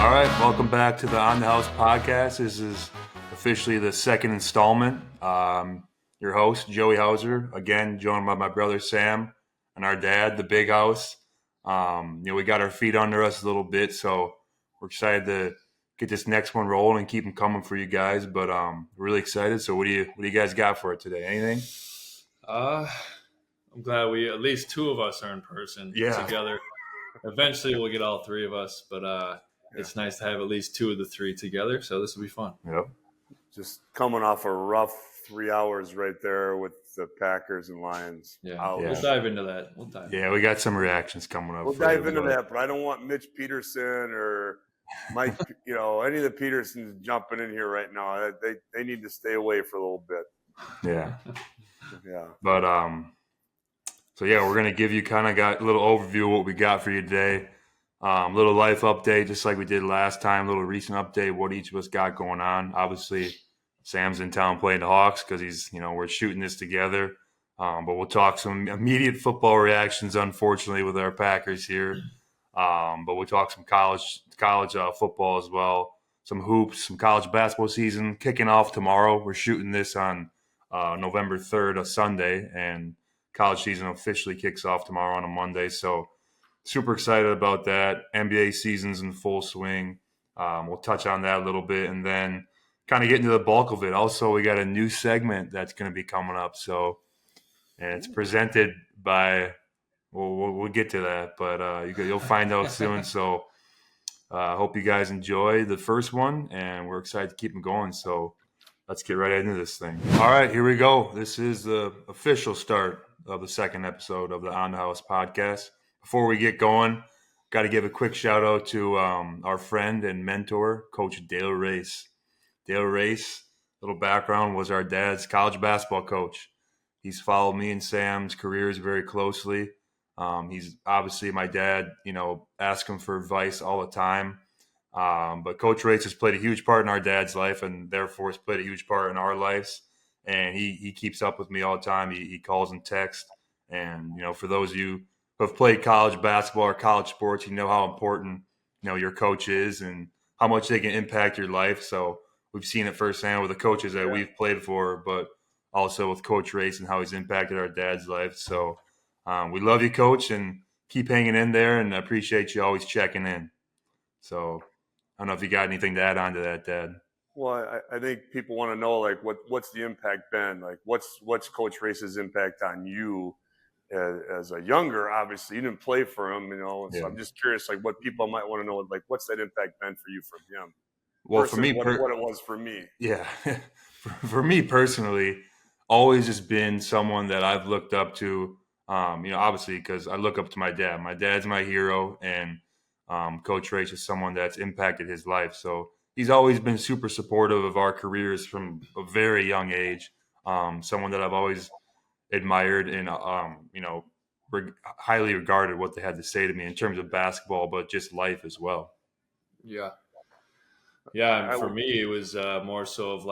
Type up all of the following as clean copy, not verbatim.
All right, welcome back to the On the House podcast. This is officially the second installment. Your host, Joey Hauser, again, joined by my brother Sam and our dad, the Big House. We got our feet under us a little bit, so we're excited to get this next one rolling and keep them coming for you guys. But we're really excited. So what do you guys got for it today? Anything? I'm glad at least two of us are in person together. Eventually we'll get all three of us, but it's nice to have at least two of the three together. So this will be fun. Yep. Just coming off a rough 3 hours right there with the Packers and Lions. We'll dive into that. We got some reactions coming up. We'll dive into that, but I don't want Mitch Peterson or Mike, any of the Petersons jumping in here right now. They need to stay away for a little bit. Yeah. Yeah. But we're gonna give you got a little overview of what we got for you today. Little life update, just like we did last time. Little recent update, what each of us got going on. Obviously, Sam's in town playing the Hawks because he's, we're shooting this together. But we'll talk some immediate football reactions, unfortunately, with our Packers here. But we'll talk some college football as well. Some hoops, some college basketball season kicking off tomorrow. We're shooting this on November 3rd, a Sunday, and college season officially kicks off tomorrow on a Monday. So super excited about that. NBA season's in full swing. We'll touch on that a little bit and then kind of get into the bulk of it. Also, we got a new segment that's going to be coming up. So, and it's presented by, we'll get to that, but you'll find out soon. So I hope you guys enjoy the first one, and we're excited to keep them going. So let's get right into this thing. All right, here we go. This is the official start of the second episode of the On the House podcast. Before we get going, got to give a quick shout out to our friend and mentor, Coach Dale Race. Dale Race, little background, was our dad's college basketball coach. He's followed me and Sam's careers very closely. He's obviously my dad, ask him for advice all the time. But Coach Race has played a huge part in our dad's life and therefore has played a huge part in our lives. And he keeps up with me all the time. He calls and texts. And, for those of you who have played college basketball or college sports, you know how important, your coach is and how much they can impact your life. So we've seen it firsthand with the coaches that we've played for, but also with Coach Race and how he's impacted our dad's life. So we love you, Coach, and keep hanging in there, and I appreciate you always checking in. So I don't know if you got anything to add on to that, Dad. Well, I think people want to know, what's the impact been? What's Coach Race's impact on you as a younger? Obviously, you didn't play for him, So I'm just curious, what people might want to know, what's that impact been for you from him? Well, for me, what it was for me. Yeah, for me personally, always just been someone that I've looked up to. Obviously, because I look up to my dad. My dad's my hero, and Coach Race is someone that's impacted his life. So he's always been super supportive of our careers from a very young age. Someone that I've always admired and, highly regarded what they had to say to me in terms of basketball, but just life as well. Yeah. Yeah, and for me, it was more so of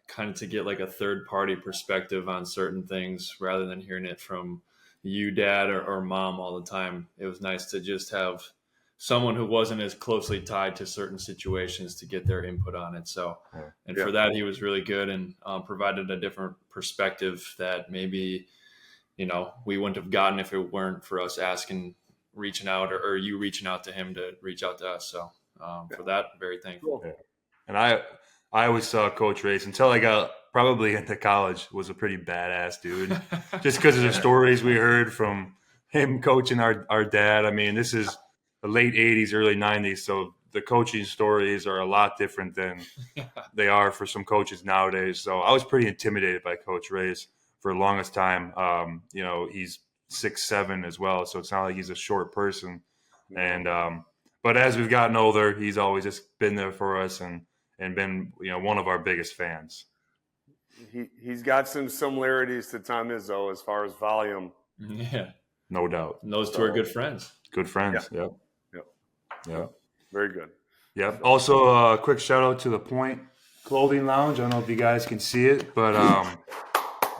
kind of to get a third-party perspective on certain things rather than hearing it from you, Dad, or Mom all the time. It was nice to just have someone who wasn't as closely tied to certain situations to get their input on it. So, for that, he was really good and provided a different perspective that maybe, we wouldn't have gotten if it weren't for us reaching out or you reaching out to him to reach out to us. So for that, very thankful. Yeah. And I always saw Coach Race until I got probably into college was a pretty badass dude, just because of the stories we heard from him coaching our dad. I mean, this is the late 80s, early 90s. So the coaching stories are a lot different than they are for some coaches nowadays. So I was pretty intimidated by Coach Race for the longest time. He's 6'7" as well. So it's not like he's a short person. And, but as we've gotten older, he's always just been there for us and been, one of our biggest fans. He's got some similarities to Tom Izzo as far as volume. Yeah. No doubt. And those two are good friends. Good friends. Yeah. Yep. Very good. Yep. Also, a quick shout out to the Point Clothing Lounge. I don't know if you guys can see it, but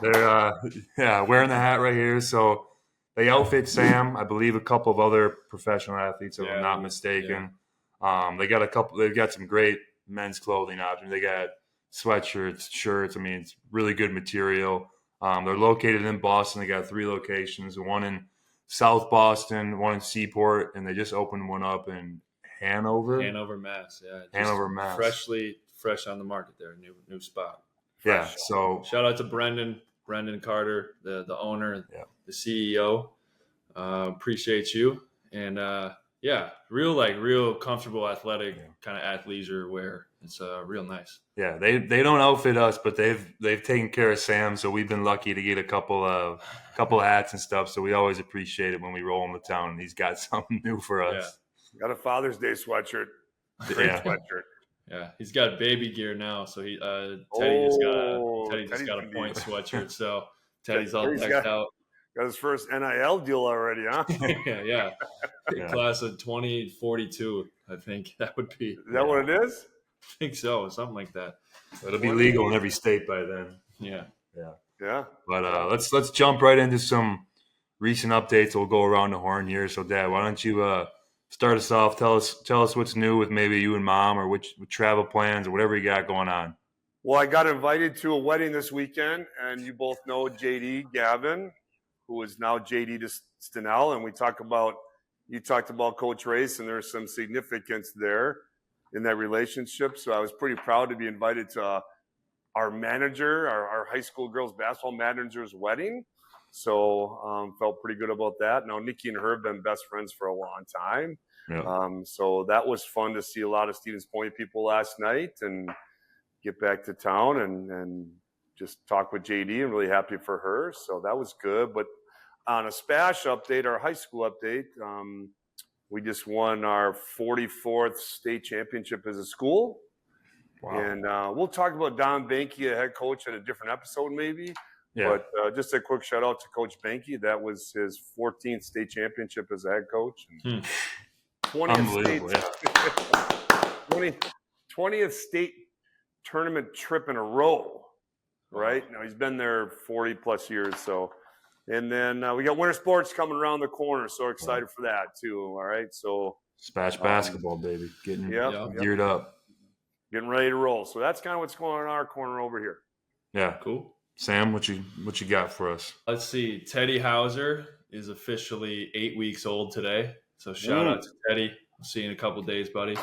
they're wearing the hat right here. So they outfit Sam, I believe a couple of other professional athletes, if I'm not mistaken. They've got some great men's clothing options. They got sweatshirts, shirts. I mean, it's really good material. They're located in Boston. They got 3 locations, one in South Boston, one in Seaport, and they just opened one up in Hanover, Mass. Yeah, Hanover, Mass. Fresh on the market there. New spot. Yeah. So shout out to Brendan Carter, the owner, the CEO. Appreciate you. And real comfortable athletic kind of athleisure wear. It's real nice. Yeah, they don't outfit us, but they've taken care of Sam, so we've been lucky to get a couple hats and stuff. So we always appreciate it when we roll into town and he's got something new for us. Yeah. Got a Father's Day sweatshirt. Great sweatshirt. Yeah, he's got baby gear now. So Teddy just got a point sweatshirt. So Teddy's all decked out. Got his first NIL deal already, huh? yeah. Class of 2042, I think that would be. Is that what it is? I think so, something like that. It'll be legal in every state by then. Yeah. But let's jump right into some recent updates. We'll go around the horn here. So, Dad, why don't you start us off? Tell us what's new with maybe you and Mom, or which travel plans or whatever you got going on. Well, I got invited to a wedding this weekend, and you both know JD Gavin, who is now JD to Stenell, and you talked about Coach Race, and there's some significance there in that relationship. So I was pretty proud to be invited to our manager, our high school girls basketball manager's wedding. So felt pretty good about that. Now, Nikki and her have been best friends for a long time. Yeah. So that was fun to see a lot of Stevens Point people last night and get back to town and just talk with JD. I'm really happy for her. So that was good. But on a SPASH update, our high school update, we just won our 44th state championship as a school. Wow. And we'll talk about Don Banky, a head coach, in a different episode maybe. Yeah. But just a quick shout out to Coach Banky. That was his 14th state championship as a head coach. 20th state tournament trip in a row, right? Now he's been there 40 plus years. So, and then we got winter sports coming around the corner. So excited for that too. All right. So SPASH basketball, baby, getting geared up, getting ready to roll. So that's kind of what's going on in our corner over here. Yeah. Cool. Sam, what you got for us? Let's see. Teddy Hauser is officially 8 weeks old today. So shout out to Teddy. We'll see you in a couple of days, buddy.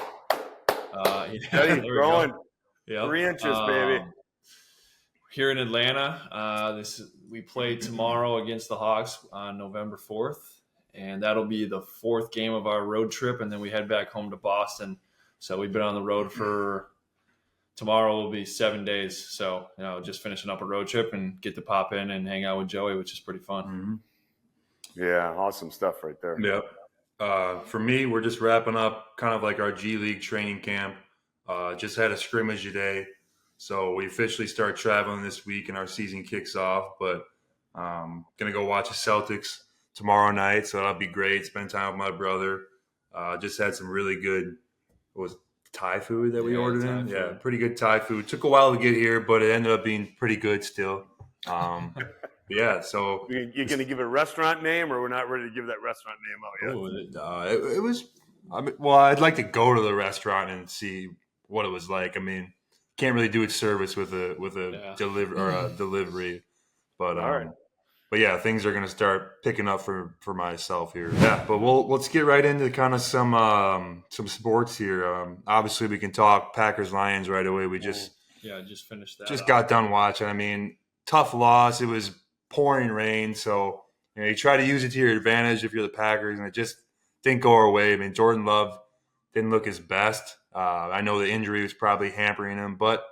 Teddy's growing. 3 inches, baby. Here in Atlanta, we play tomorrow against the Hawks on November 4th, and that'll be the 4th game of our road trip, and then we head back home to Boston. So we've been on the road for tomorrow will be 7 days. So, just finishing up a road trip and get to pop in and hang out with Joey, which is pretty fun. Mm-hmm. Yeah, awesome stuff right there. Yep. For me, we're just wrapping up kind of like our GLeague training camp. Just had a scrimmage today. So we officially start traveling this week and our season kicks off. But going to go watch the Celtics tomorrow night. So that'll be great. Spend time with my brother. Just had some really good Thai food that we ordered in. Yeah, pretty good Thai food. Took a while to get here, but it ended up being pretty good still. Yeah, so you're going to give it a restaurant name, or we're not ready to give that restaurant name out yet? It was. I'd like to go to the restaurant and see what it was like. I mean, can't really do it service with a delivery, but all right. But yeah, things are going to start picking up for myself here. Yeah, but let's get right into kind of some sports here. Obviously, we can talk Packers-Lions right away. We just finished that. Just got done watching. I mean, tough loss. It was pouring rain, so you try to use it to your advantage if you're the Packers, and it just didn't go our way. I mean, Jordan Love didn't look his best. I know the injury was probably hampering him, but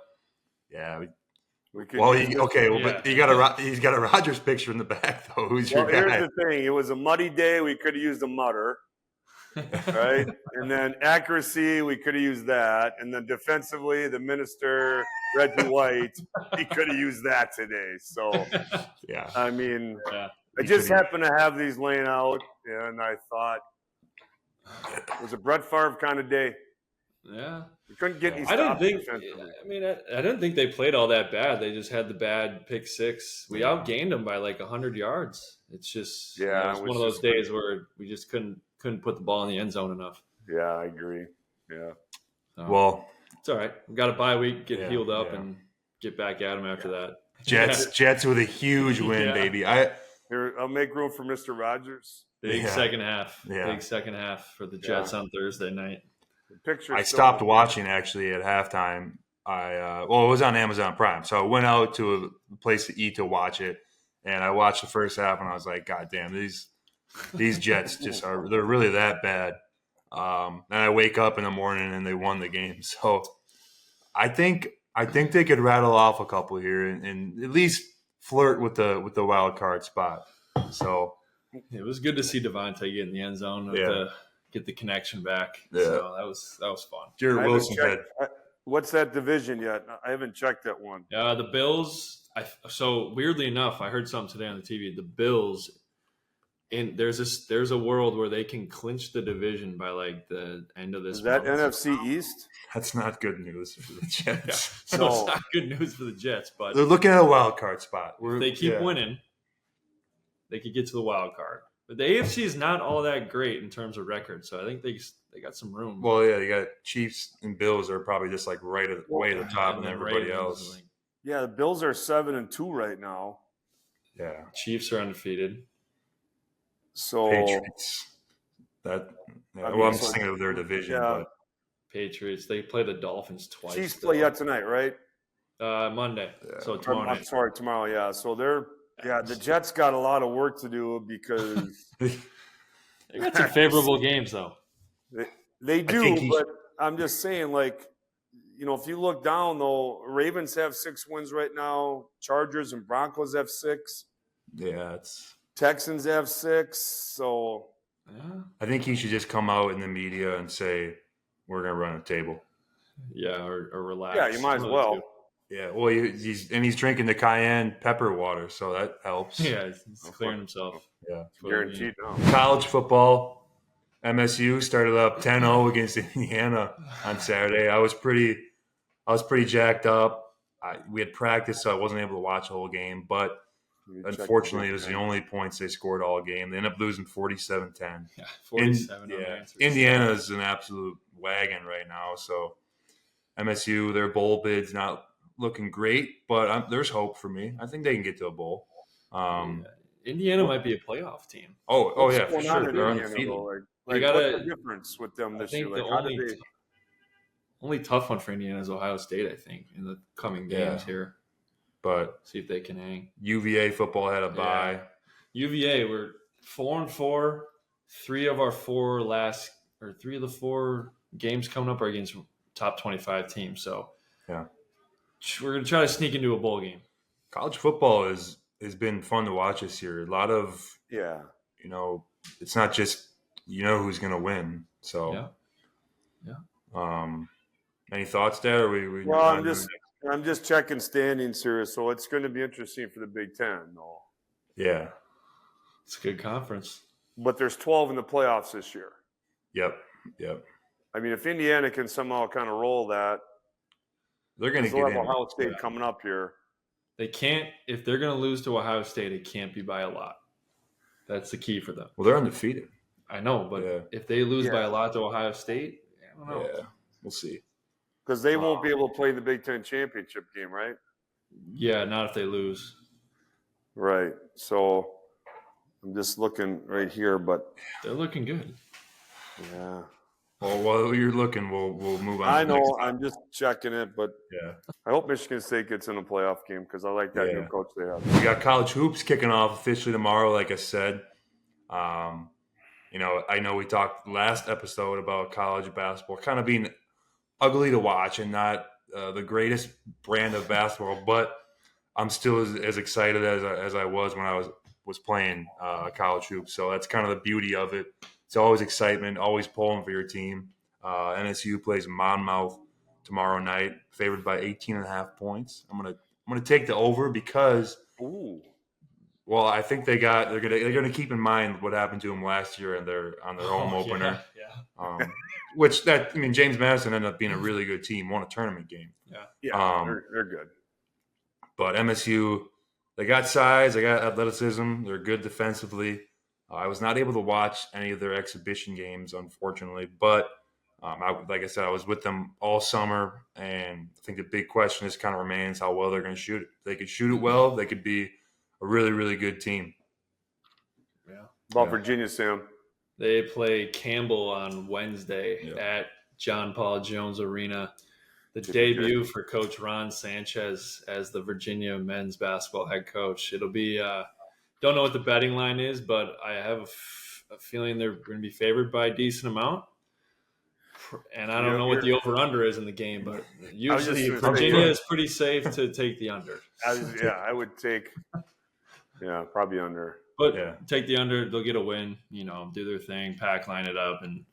yeah. But he's got a Rodgers picture in the back though. Who's your guy? Here's the thing: it was a muddy day. We could have used a mutter, right? And then accuracy, we could have used that. And then defensively, the minister Reggie White, he could have used that today. So yeah, I mean, I just happened to have these laying out, and I thought it was a Brett Favre kind of day. Yeah. We couldn't get any stops. I didn't think they played all that bad. They just had the bad pick six. We outgained them by like 100 yards. It's just it was one of those days where we just couldn't put the ball in the end zone enough. Yeah, I agree. Yeah. Well, it's all right. We got a bye week, get healed up, and get back at them after that. Jets with a huge win, baby. Here, I'll make room for Mr. Rogers. Big second half. Big second half for the Jets on Thursday night. I stopped watching actually at halftime. It was on Amazon Prime, so I went out to a place to eat to watch it, and I watched the first half, and I was like, God damn, these Jets they're really that bad. And I wake up in the morning and they won the game. So I think they could rattle off a couple here and at least flirt with the wild card spot. So it was good to see Devontae get in the end zone get the connection back. Yeah. So that was fun. Jared Wilson had. What's that division yet? I haven't checked that one. The Bills. So weirdly enough, I heard something today on the TV. The Bills. And there's a world where they can clinch the division by like the end of this month. Is that NFC East? That's not good news for the Jets. So it's not good news for the Jets, but they're looking at a wild card spot. If they keep winning, they could get to the wild card. But the AFC is not all that great in terms of record, so I think they got some room. Well, yeah, you got Chiefs and Bills are probably just like way at the top, and everybody else. Yeah, the Bills are 7-2 right now. Yeah, Chiefs are undefeated. So Patriots. I'm just thinking of their division, but Patriots. They play the Dolphins twice. Chiefs play tonight, right? Monday. Yeah. So tomorrow night. I'm sorry, tomorrow. Yeah. So the Jets got a lot of work to do because they got some favorable games though. They do, but I'm just saying, like, if you look down though, Ravens have 6 wins right now. Chargers and Broncos have 6. Yeah, Texans have 6, so I think he should just come out in the media and say we're going to run a table. Yeah, or relax. Yeah, you might as well. Yeah, well, he's drinking the cayenne pepper water, so that helps. Yeah, he's clearing himself. Yeah, guaranteed. College football, MSU started up 10-0 against Indiana on Saturday. I was pretty jacked up. We had practice, so I wasn't able to watch the whole game, but. Unfortunately, it was the only points they scored all game. They ended up losing 47-10. Yeah, 47. Indiana is an absolute wagon right now. So MSU, their bowl bid's not looking great, but there's hope for me. I think they can get to a bowl. Indiana might be a playoff team. Oh yeah, for sure. They're undefeated. What's the difference with them this year? The only tough one for Indiana is Ohio State, I think, in the coming games here. But see if they can hang. UVA football had a bye. UVA, we're 4-4. 3 of the 4 games coming up are against top 25 teams. So yeah, we're gonna try to sneak into a bowl game. College football has been fun to watch this year. A lot of it's not just who's gonna win. So any thoughts, Dad? Or I'm just checking standings here, so it's going to be interesting for the Big Ten, though. Yeah. It's a good conference. But there's 12 in the playoffs this year. Yep. I mean, if Indiana can somehow kind of roll that, they're going to get in. Ohio State coming up here. They can't – if they're going to lose to Ohio State, it can't be by a lot. That's the key for them. Well, they're undefeated. I know, but if they lose by a lot to Ohio State, I don't know. Yeah, we'll see. Because they won't be able to play the Big Ten championship game, right? Yeah, not if they lose. Right. So I'm just looking right here, but they're looking good. Yeah. Well, while you're looking, we'll move on. I know. I'm just checking it, but yeah, I hope Michigan State gets in a playoff game because I like that new coach they have. We got college hoops kicking off officially tomorrow, like I said. I know we talked last episode about college basketball kind of being ugly to watch and not the greatest brand of basketball, but I'm still as excited as I was when I was playing college hoops. So that's kind of the beauty of it. It's always excitement, always pulling for your team. NSU plays Monmouth tomorrow night, favored by 18.5 points. I'm gonna take the over because well, I think they're gonna keep in mind what happened to them last year on their home opener. Yeah. James Madison ended up being a really good team, won a tournament game. They're good. But MSU, they got size, they got athleticism, they're good defensively. I was not able to watch any of their exhibition games, unfortunately, but Like I said, I was with them all summer, and I think the big question is kind of remains how well they're going to shoot it. If they could shoot it well, they could be a really, really good team. Yeah. About Virginia, Sam. They play Campbell on Wednesday at John Paul Jones Arena. The debut for Coach Ron Sanchez as the Virginia men's basketball head coach. It'll be don't know what the betting line is, but I have a feeling they're going to be favored by a decent amount. And I don't know what the over-under is in the game, but usually Virginia is pretty safe to take the under. I would take probably under. But take the under, they'll get a win, do their thing, pack line it up, and,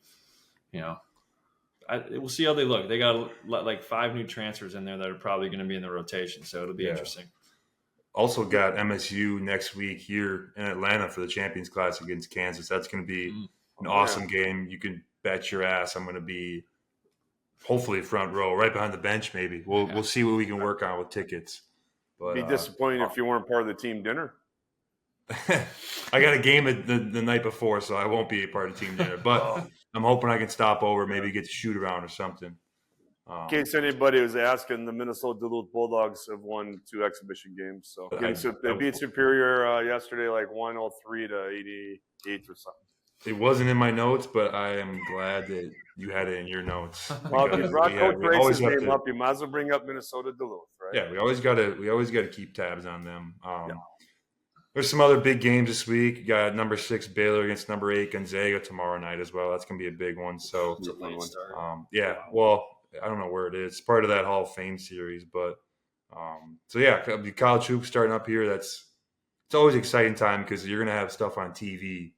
we'll see how they look. They got like 5 new transfers in there that are probably going to be in the rotation, so it'll be interesting. Also got MSU next week here in Atlanta for the Champions Class against Kansas. That's going to be an awesome game. You can bet your ass I'm going to be hopefully front row, right behind the bench maybe. We'll see what we can work on with tickets. But be disappointed if you weren't part of the team dinner. I got a game the night before, so I won't be a part of team dinner. But I'm hoping I can stop over, maybe get to shoot around or something. In case anybody was asking, the Minnesota Duluth Bulldogs have won 2 exhibition games. So they beat Superior yesterday, like 103 to 88 or something. It wasn't in my notes, but I am glad that you had it in your notes. Well, if you brought Coach Race's name up, you might as well bring up Minnesota Duluth, right? Yeah, we always got to keep tabs on them. There's some other big games this week. You got number 6 Baylor against number 8 Gonzaga tomorrow night as well. That's going to be a big one. So, well, I don't know where it is. It's part of that Hall of Fame series, but the college hoops starting up here. It's always an exciting time because you're going to have stuff on TV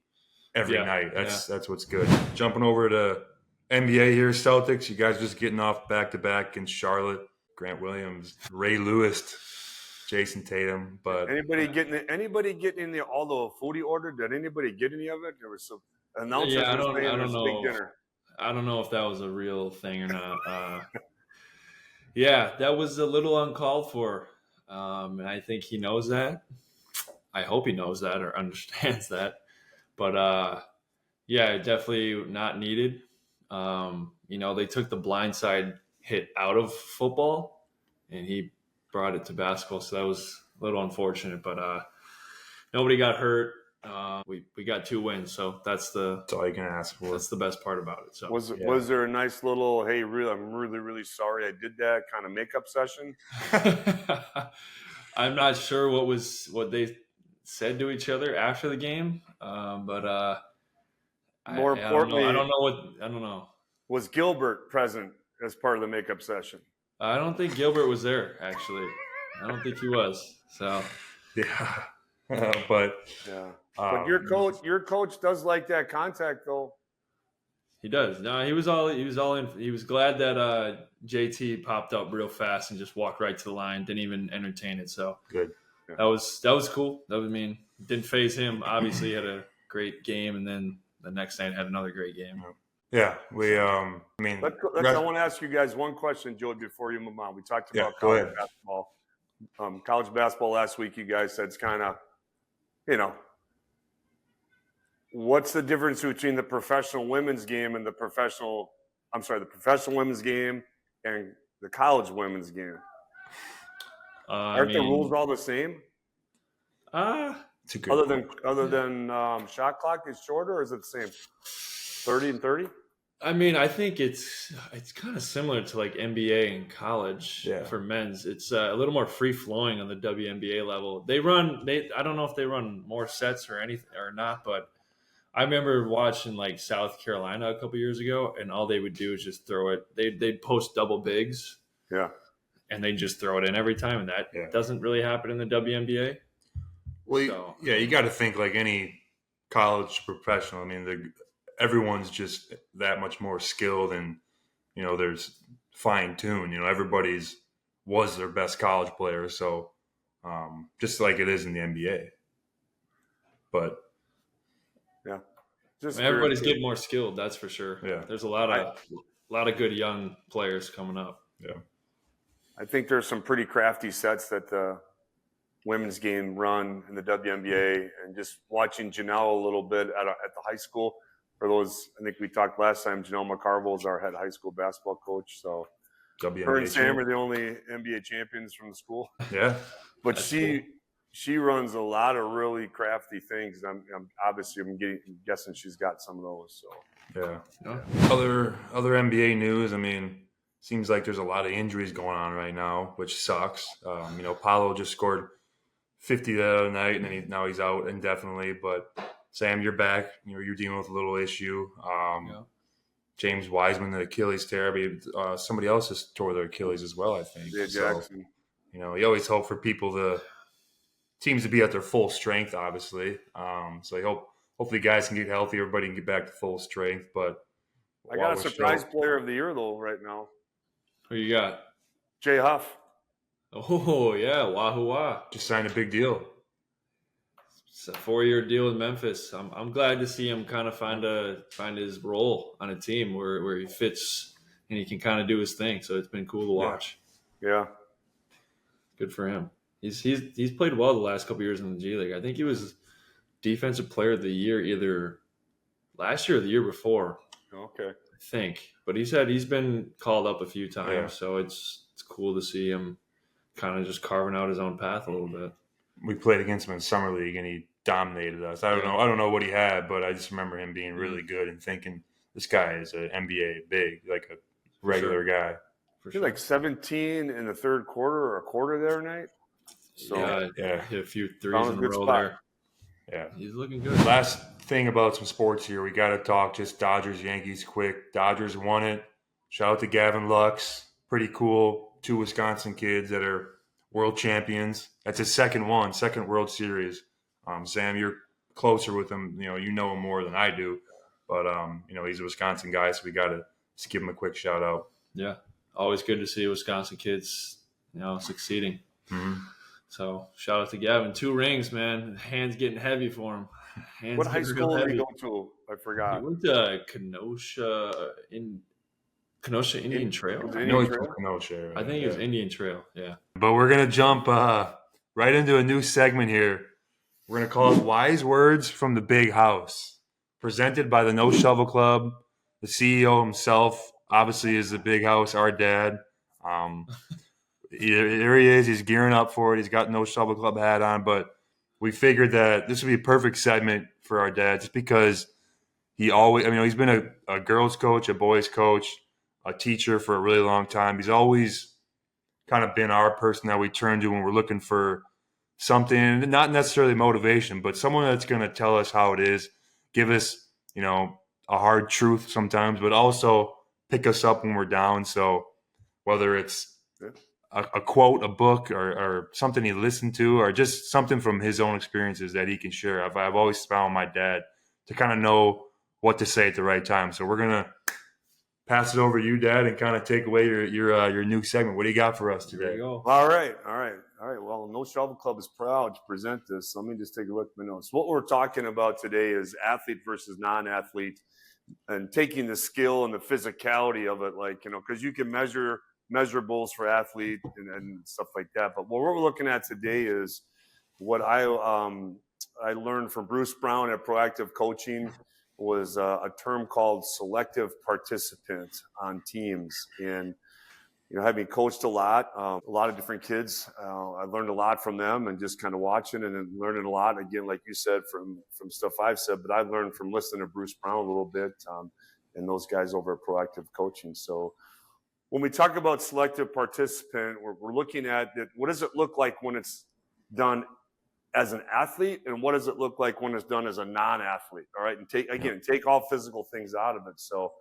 every night. That's what's good. Jumping over to NBA here, Celtics. You guys just getting off back-to-back in Charlotte. Grant Williams, Ray Lewis, Jason Tatum. But anybody getting all the foodie order? Did anybody get any of it? There was some announcers. I don't know. Big dinner. I don't know if that was a real thing or not. That was a little uncalled for. And I think he knows that. I hope he knows that or understands that. But, definitely not needed. They took the blindside hit out of football, and he brought it to basketball. So that was a little unfortunate. But nobody got hurt. We got 2 wins, so that's all you can ask for. That's the best part about it. So was there a nice little I'm really, really sorry I did that kind of makeup session? I'm not sure what they said to each other after the game, but more importantly, I don't know. Was Gilbert present as part of the makeup session? I don't think Gilbert was there. Actually, I don't think he was. So but your coach does like that contact though. He does. No, he was all in. He was glad that JT popped up real fast and just walked right to the line. Didn't even entertain it. So good. Yeah. That was cool. Didn't phase him. Obviously, he had a great game, and then the next night had another great game. Yeah, I want to ask you guys one question, Joe, before you move on. We talked about college basketball. College basketball last week, you guys said it's kind of, what's the difference between the professional women's game and the professional women's game and the college women's game? Aren't the rules all the same? Other than shot clock is shorter, or is it the same? 30 and 30? I think it's kind of similar to like NBA and college for men's. It's a little more free flowing on the WNBA level. I don't know if they run more sets or anything or not, but I remember watching like South Carolina a couple years ago, and all they would do is just throw it. They'd post double bigs. Yeah. And they just throw it in every time, and that doesn't really happen in the WNBA. Well, you got to think like any college professional. Everyone's just that much more skilled, and there's fine tune. Everybody's was their best college player, so just like it is in the NBA. But everybody's getting more skilled. That's for sure. Yeah, there's a lot of good young players coming up. Yeah. I think there's some pretty crafty sets that the women's game run in the WNBA, and just watching Janelle a little bit at the high school for those, I think we talked last time, Janelle McCarville is our head high school basketball coach. So her and Sam are the only NBA champions from the school. Yeah. But she runs a lot of really crafty things. I'm guessing she's got some of those. So yeah. Other NBA news. I mean, seems like there's a lot of injuries going on right now, which sucks. Paolo just scored 50 the other night, and now he's out indefinitely. But Sam, you're back. You're dealing with a little issue. James Wiseman, the Achilles tear. Somebody else just tore their Achilles as well, I think. Yeah, Jackson. So, you always hope for teams to be at their full strength, obviously. So hopefully guys can get healthy, everybody can get back to full strength. But I got a surprise player of the year though right now. Who you got? Jay Huff. Oh yeah, wahoo wah! Just signed a big deal. It's a 4-year deal with Memphis. I'm glad to see him kind of find his role on a team where he fits and he can kind of do his thing. So it's been cool to watch. Yeah. Good for him. He's played well the last couple years in the G League. I think he was Defensive Player of the Year either last year or the year before. Okay. I think. But he's been called up a few times, so it's cool to see him kind of just carving out his own path a little bit. We played against him in summer league and he dominated us. I don't know what he had, but I just remember him being really good and thinking this guy is an NBA big, like a regular guy. He's like 17 in the third quarter or a quarter there tonight. So hit a few threes in a row there. Yeah, he's looking good. Last thing about some sports here, we got to talk just Dodgers Yankees quick. Dodgers won it. Shout out to Gavin Lux, pretty cool. 2 Wisconsin kids that are world champions. That's his second World Series. Sam, you're closer with him. You know him more than I do, but he's a Wisconsin guy, so we got to just give him a quick shout out. Yeah, always good to see Wisconsin kids, succeeding. Mm-hmm. So shout out to Gavin. 2 rings, man. Hands getting heavy for him. What high school did he go to? I forgot. He went to Kenosha Indian Trail. Kenosha. I think it was Indian Trail. Yeah. But we're gonna jump right into a new segment here. We're gonna call it Wise Words from the Big House, presented by the No Shovel Club. The CEO himself, obviously, is the Big House. Our dad. Here he is. He's gearing up for it. He's got No Shovel Club hat on, but we figured that this would be a perfect segment for our dad, just because he's been a girls coach, a boys coach, a teacher for a really long time. He's always kind of been our person that we turn to when we're looking for something, not necessarily motivation, but someone that's going to tell us how it is, give us, a hard truth sometimes, but also pick us up when we're down. So whether it's a quote, a book, or something he listened to, or just something from his own experiences that he can share. I've always found my dad to kind of know what to say at the right time. So we're going to pass it over to you, Dad, and kind of take away your new segment. What do you got for us today? There you go. All right. Well, No Shovel Club is proud to present this. Let me just take a look at my notes. What we're talking about today is athlete versus non-athlete, and taking the skill and the physicality of it, because you can measure measurables for athlete and stuff like that. But what we're looking at today is what I learned from Bruce Brown at Proactive Coaching was a term called selective participant on teams. And, having coached a lot of different kids, I learned a lot from them and just kind of watching and learning a lot. Again, like you said, from stuff I've said, but I learned from listening to Bruce Brown a little bit and those guys over at Proactive Coaching. So when we talk about selective participant, we're looking at it. What does it look like when it's done as an athlete, and what does it look like when it's done as a non-athlete? All right, and take all physical things out of it. So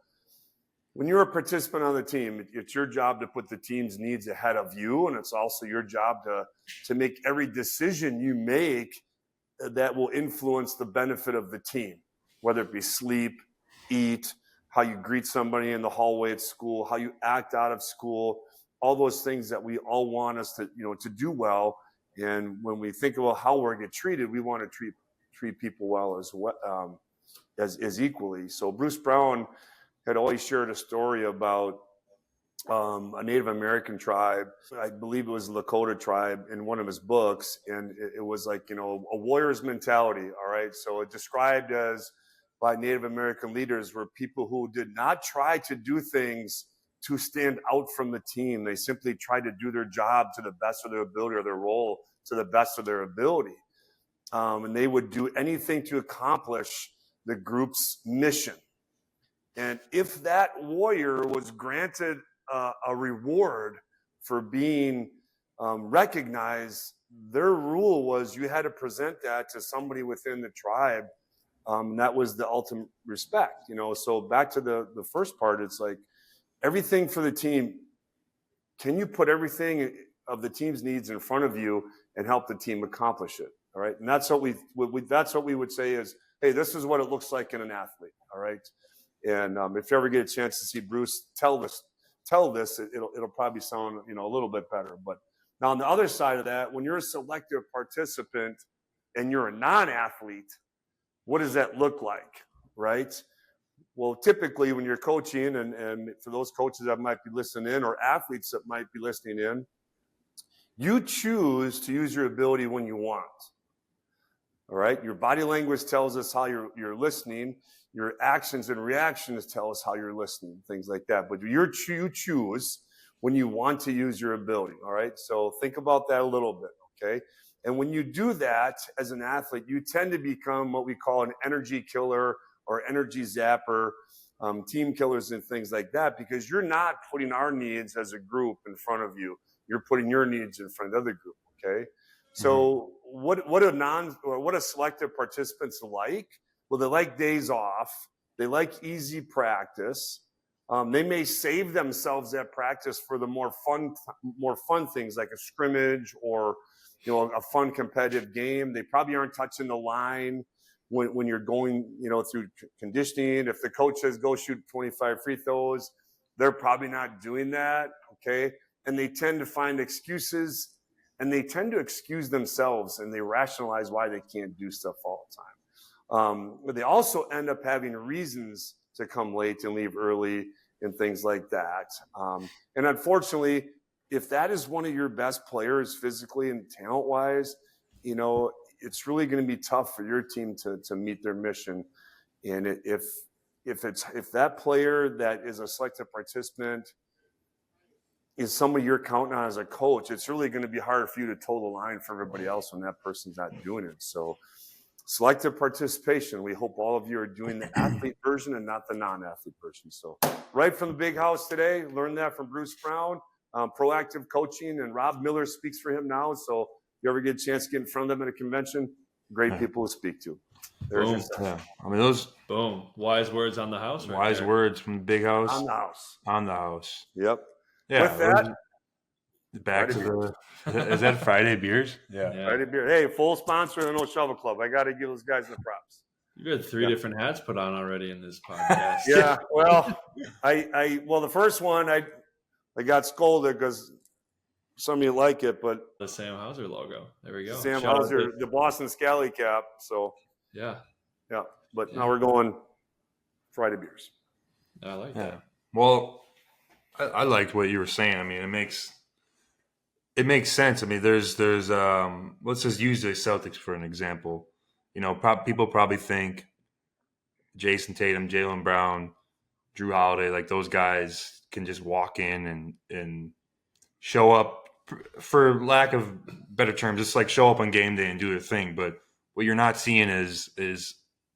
when you're a participant on the team, it's your job to put the team's needs ahead of you, and it's also your job to make every decision you make that will influence the benefit of the team, whether it be sleep, eat, how you greet somebody in the hallway at school, how you act out of school, all those things that we all want us to do well. And when we think about how we're get treated, we want to treat people well as equally. So Bruce Brown had always shared a story about a Native American tribe. I believe it was the Lakota tribe in one of his books. And it was like, a warrior's mentality. All right. So it described as by Native American leaders were people who did not try to do things to stand out from the team. They simply tried to do their job to the best of their ability, or their role to the best of their ability. And they would do anything to accomplish the group's mission. And if that warrior was granted a reward for being recognized, their rule was you had to present that to somebody within the tribe. And that was the ultimate respect, So back to the first part, it's like everything for the team. Can you put everything of the team's needs in front of you and help the team accomplish it? All right. And that's what that's what we would say is, hey, this is what it looks like in an athlete. All right. And if you ever get a chance to see Bruce tell this, it'll probably sound, a little bit better. But now on the other side of that, when you're a selective participant and you're a non-athlete, what does that look like? Right. Well, typically when you're coaching, and for those coaches that might be listening in, or athletes that might be listening in, you choose to use your ability when you want. All right. Your body language tells us how you're listening. Your actions and reactions tell us how you're listening, things like that. But you choose when you want to use your ability. All right. So think about that a little bit. Okay. And when you do that as an athlete, you tend to become what we call an energy killer or energy zapper, team killers and things like that, because you're not putting our needs as a group in front of you. You're putting your needs in front of the other group. Okay. So what a selective participants like? Well, they like days off. They like easy practice. They may save themselves at practice for the more fun things like a scrimmage or a fun competitive game. They probably aren't touching the line when you're going through conditioning. If the coach says go shoot 25 free throws, they're probably not doing that. Okay, and they tend to find excuses, and they tend to excuse themselves, and they rationalize why they can't do stuff all the time. But they also end up having reasons to come late and leave early and things like that. And unfortunately, if that is one of your best players physically and talent-wise, it's really going to be tough for your team to meet their mission. And if that player that is a selective participant is somebody you're counting on as a coach, it's really going to be hard for you to toe the line for everybody else when that person's not doing it. So selective participation, we hope all of you are doing the athlete version and not the non-athlete version. So right from the big house today, learned that from Bruce Brown, proactive coaching, and Rob Miller speaks for him now. So if you ever get a chance to get in front of them at a convention, great people to speak to. Boom. Yeah. I mean, those boom. Wise words on the house. Right wise there. words from the big house. On the house. On the house. Yep. Yeah. With that, back Friday to is that Friday beers? Yeah. Friday beer. Hey, full sponsor of the No Shovel Club. I got to give those guys the props. You had three different hats put on already in this podcast. Yeah. Well, the first one I got scolded because some of you like it, but the Sam Hauser logo. There we go. Sam Hauser, the Boston Scally cap. So yeah. But now we're going Friday beers. I like that. Well, I liked what you were saying. I mean, it makes sense. I mean, there's let's just use the Celtics for an example. People probably think Jason Tatum, Jaylen Brown, Drew Holiday, like those guys can just walk in and show up, for lack of better terms, just like show up on game day and do their thing. But what you're not seeing is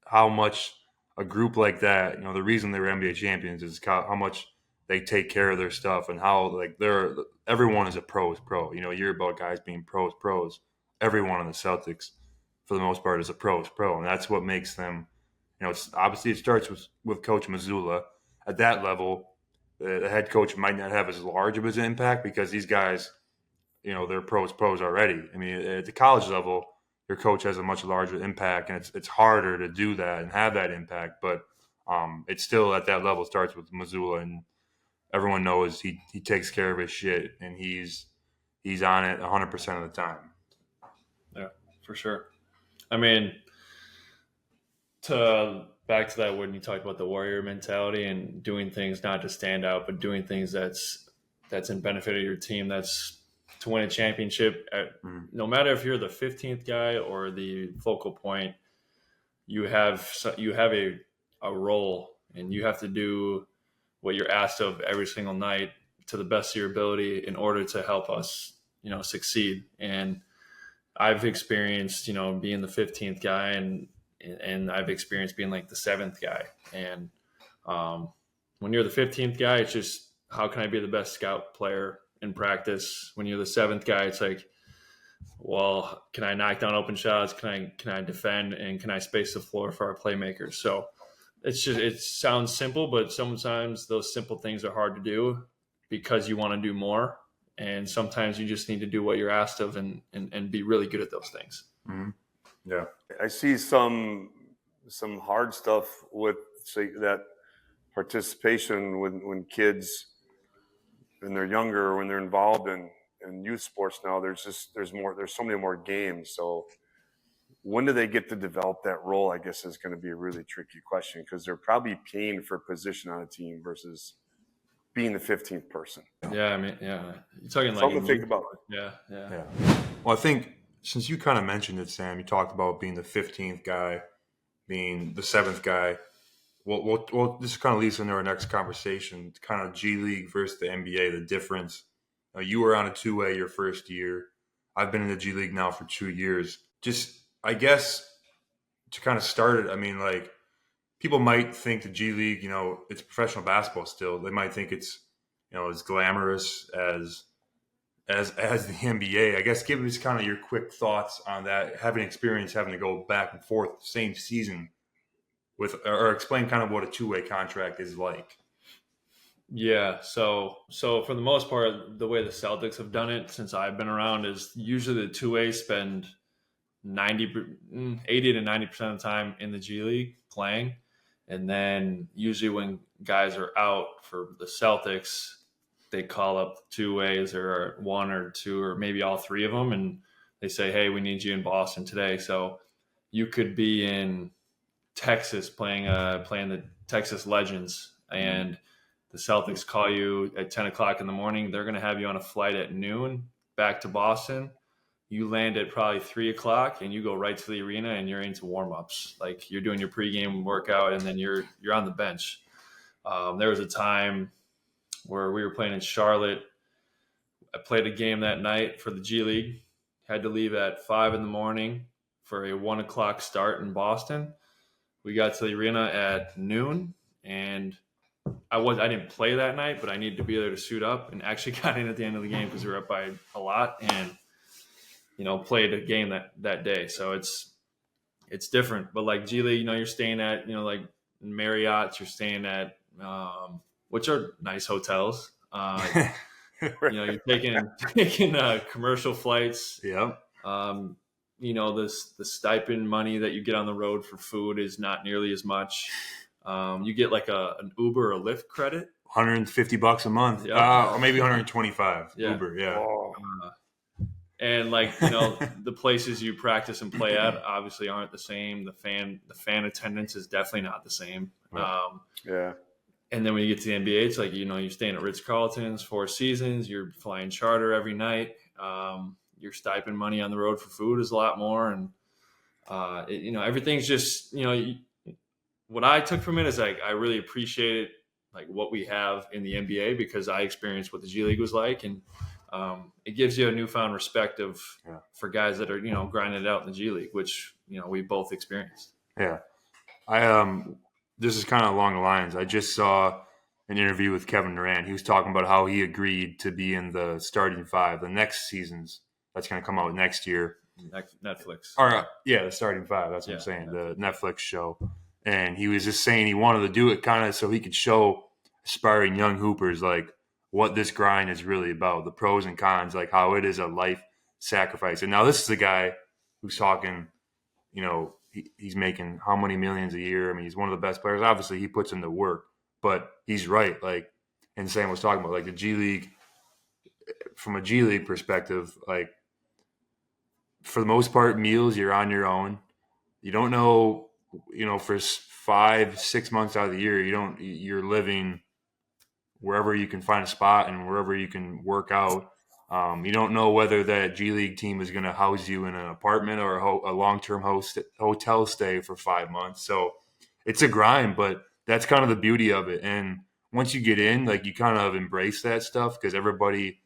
how much a group like that, the reason they were NBA champions is how much they take care of their stuff, and how everyone is a pro. You hear about guys being pros. Everyone in the Celtics, for the most part, is a pro, and that's what makes them. It's obviously it starts with Coach Mazzulla. At that level, the head coach might not have as large of an impact because these guys, they're pros already. I mean, at the college level, your coach has a much larger impact, and it's harder to do that and have that impact. But it's still at that level. Starts with Mazzulla, and everyone knows he takes care of his shit, and he's on it 100% of the time. Yeah, for sure. I mean, back to that when you talked about the warrior mentality and doing things not to stand out, but doing things that's in benefit of your team. That's to win a championship. No matter if you're the 15th guy or the focal point, you have a role, and you have to do what you're asked of every single night to the best of your ability in order to help us, succeed. And I've experienced, being the 15th guy, and I've experienced being like the 7th guy. And when you're the 15th guy, it's just, how can I be the best scout player in practice? When you're the 7th guy, it's like, well, can I knock down open shots? Can I defend, and can I space the floor for our playmakers? So it sounds simple, but sometimes those simple things are hard to do because you want to do more. And sometimes you just need to do what you're asked of and be really good at those things. Mm-hmm. Yeah. I see some hard stuff with, say, that participation when kids, when they're younger, when they're involved in youth sports now, there's so many more games. So when do they get to develop that role, I guess, is going to be a really tricky question, because they're probably paying for position on a team versus being the 15th person. Yeah, I mean, yeah. You're talking like something to think about. Yeah. Well, I think since you kind of mentioned it, Sam, you talked about being the 15th guy, being the 7th guy. Well, this kind of leads into our next conversation, kind of G League versus the NBA, the difference. You were on a two-way your first year. I've been in the G League now for 2 years. Just, I guess, to kind of start it, I mean, like, people might think the G League, it's professional basketball still. They might think it's, as glamorous as the NBA. I guess give us kind of your quick thoughts on that, having experience having to go back and forth same season or explain kind of what a two-way contract is like. Yeah, so for the most part, the way the Celtics have done it since I've been around is usually the two-ways spend 80 to 90% of the time in the G League playing. And then usually when guys are out for the Celtics, they call up two-ways or one or two or maybe all three of them, and they say, hey, we need you in Boston today. So you could be in Texas playing the Texas Legends, and the Celtics call you at 10 o'clock in the morning. They're going to have you on a flight at noon back to Boston. You land at probably 3 o'clock and you go right to the arena and you're into warm-ups. Like, you're doing your pregame workout and then you're on the bench. There was a time where we were playing in Charlotte. I played a game that night for the G League. Had to leave at 5 in the morning for a 1 o'clock start in Boston. We got to the arena at noon, and I didn't play that night, but I needed to be there to suit up, and actually got in at the end of the game because we were up by a lot, and played a game that day. So it's different. But like G League, you're staying at like Marriott's, you're staying at which are nice hotels. You're taking commercial flights. Yep. The stipend money that you get on the road for food is not nearly as much. You get like an Uber or Lyft credit, $150 a month, yep. Or maybe 125. Yeah. Uber, yeah. Oh. And the places you practice and play at obviously aren't the same. The fan attendance is definitely not the same. Yeah. And then when you get to the NBA, it's like you're staying at Ritz-Carlton's, Four Seasons. You're flying charter every night. Your stipend money on the road for food is a lot more, and everything's just what I took from it is like I really appreciated like what we have in the NBA because I experienced what the G League was like, and it gives you a newfound respect for guys that are grinding it out in the G League, which we both experienced. Yeah, this is kind of along the lines. I just saw an interview with Kevin Durant. He was talking about how he agreed to be in the starting five the next seasons. That's going to come out next year. Netflix. The starting five. That's what I'm saying. The Netflix show. And he was just saying he wanted to do it kind of so he could show aspiring young hoopers like what this grind is really about, the pros and cons, like how it is a life sacrifice. And now this is a guy who's talking, he's making how many millions a year? I mean, he's one of the best players. Obviously, he puts in the work, but he's right. Like, and Sam was talking about, like the G League, from a G League perspective, like for the most part, meals, you're on your own. You don't know, for 5-6 months out of the year, you're living wherever you can find a spot and wherever you can work out. You don't know whether that G League team is going to house you in an apartment or a long-term hotel stay for 5 months. So it's a grind, but that's kind of the beauty of it. And once you get in, like you kind of embrace that stuff because everybody,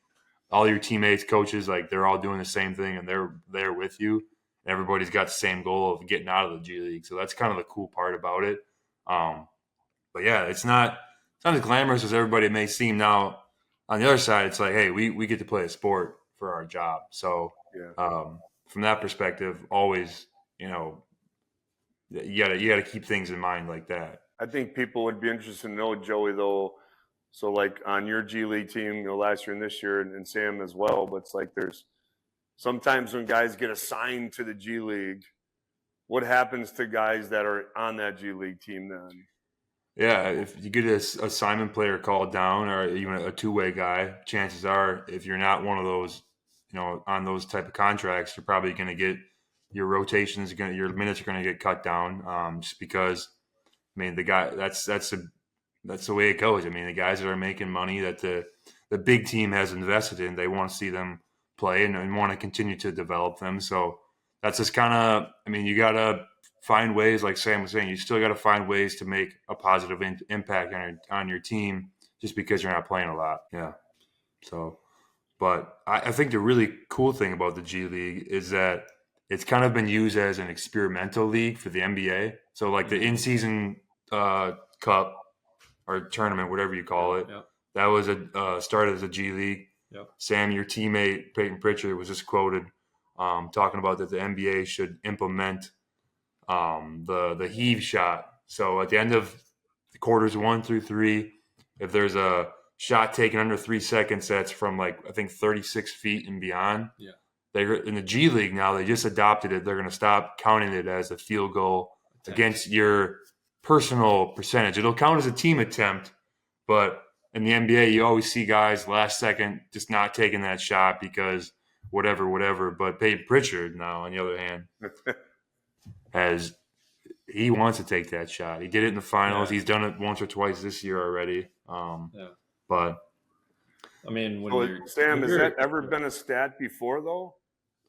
all your teammates, coaches, like they're all doing the same thing and they're there with you. Everybody's got the same goal of getting out of the G League. So that's kind of the cool part about it. But yeah, it's not as glamorous as everybody may seem. Now, on the other side, it's like, hey, we get to play a sport for our job. So from that perspective, always, you gotta keep things in mind like that. I think people would be interested to know, Joey, though. So, like on your G League team, last year and this year, and Sam as well. But it's like there's sometimes when guys get assigned to the G League, what happens to guys that are on that G League team then? Yeah, if you get a assignment player called down or even a two-way guy, chances are if you're not one of those, on those type of contracts, you're probably going to get your rotations, your minutes are going to get cut down just because, I mean, the guy that's the way it goes. I mean, the guys that are making money that the big team has invested in, they want to see them play and want to continue to develop them. So that's just kind of, I mean, you got to find ways, like Sam was saying, you still got to find ways to make a positive impact on your team just because you're not playing a lot. Yeah. So, but I think the really cool thing about the G League is that it's kind of been used as an experimental league for the NBA. So like the in-season cup or tournament, whatever you call it, that was started as a G League. Yep. Sam, your teammate, Peyton Pritchard, was just quoted talking about that the NBA should implement the heave shot. So at the end of the quarters 1 through 3, if there's a shot taken under 3 seconds, that's from like, I think 36 feet and beyond. Yeah. They're in the G League now. They just adopted it. They're going to stop counting it as a field goal against your personal percentage. It'll count as a team attempt, but in the NBA, you always see guys last second just not taking that shot because whatever. But Peyton Pritchard now, on the other hand, he wants to take that shot. He did it in the finals. Yeah. He's done it once or twice this year already. But I mean, Sam, has that ever been a stat before though?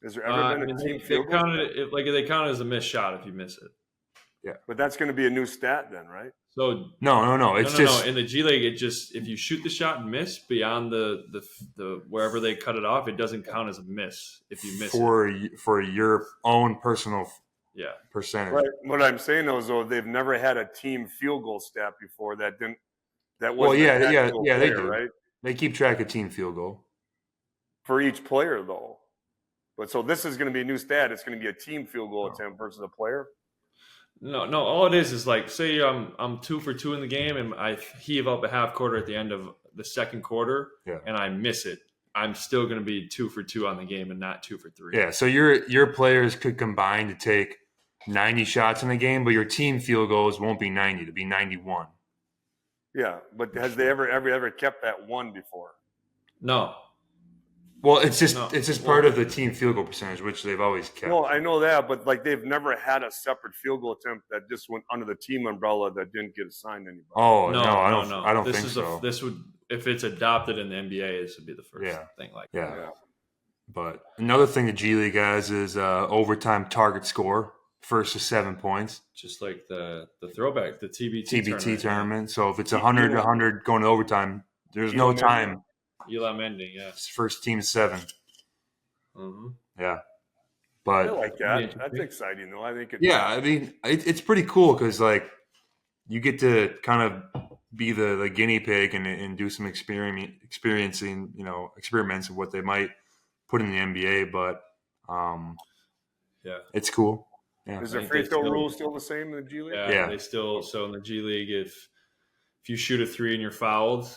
Has there ever been a team field goal? They count it as a missed shot if you miss it. Yeah, but that's going to be a new stat then, right? So no. It's just in the G League. It just, if you shoot the shot and miss beyond the wherever they cut it off, it doesn't count as a miss if you miss for your own personal percentage. Right. What I'm saying though, they've never had a team field goal stat before that didn't. That was they do. Right? They keep track of team field goal for each player though. But so this is going to be a new stat. It's going to be a team field goal attempt versus a player. No. All it is like, say I'm 2 for 2 in the game, and I heave up a half quarter at the end of the second quarter, and I miss it. I'm still going to be 2 for 2 on the game and not 2 for 3. Yeah. So your players could combine to take 90 shots in the game, but your team field goals won't be 90; it'll be 91. Yeah, but has they ever kept that one before? No. Well, it's just part of the team field goal percentage, which they've always kept. No, I know that, but like they've never had a separate field goal attempt that just went under the team umbrella that didn't get assigned anybody. Oh no, I don't think so. This would, if it's adopted in the NBA, this would be the first thing like that. Yeah. But another thing the G League has is overtime target score, first to 7 points. Just like the throwback, the TBT tournament. So if it's 100 going to overtime, there's no time. Elam ending, First team 7. Mm-hmm. Yeah. But I like that. That's exciting, though. I think I mean, it's pretty cool because, like, you get to kind of be the guinea pig and do some experiments of what they might put in the NBA. But, it's cool. Yeah. Is the free throw rule still the same in the G League? Yeah. They still, so in the G League, if you shoot a 3 and you're fouled,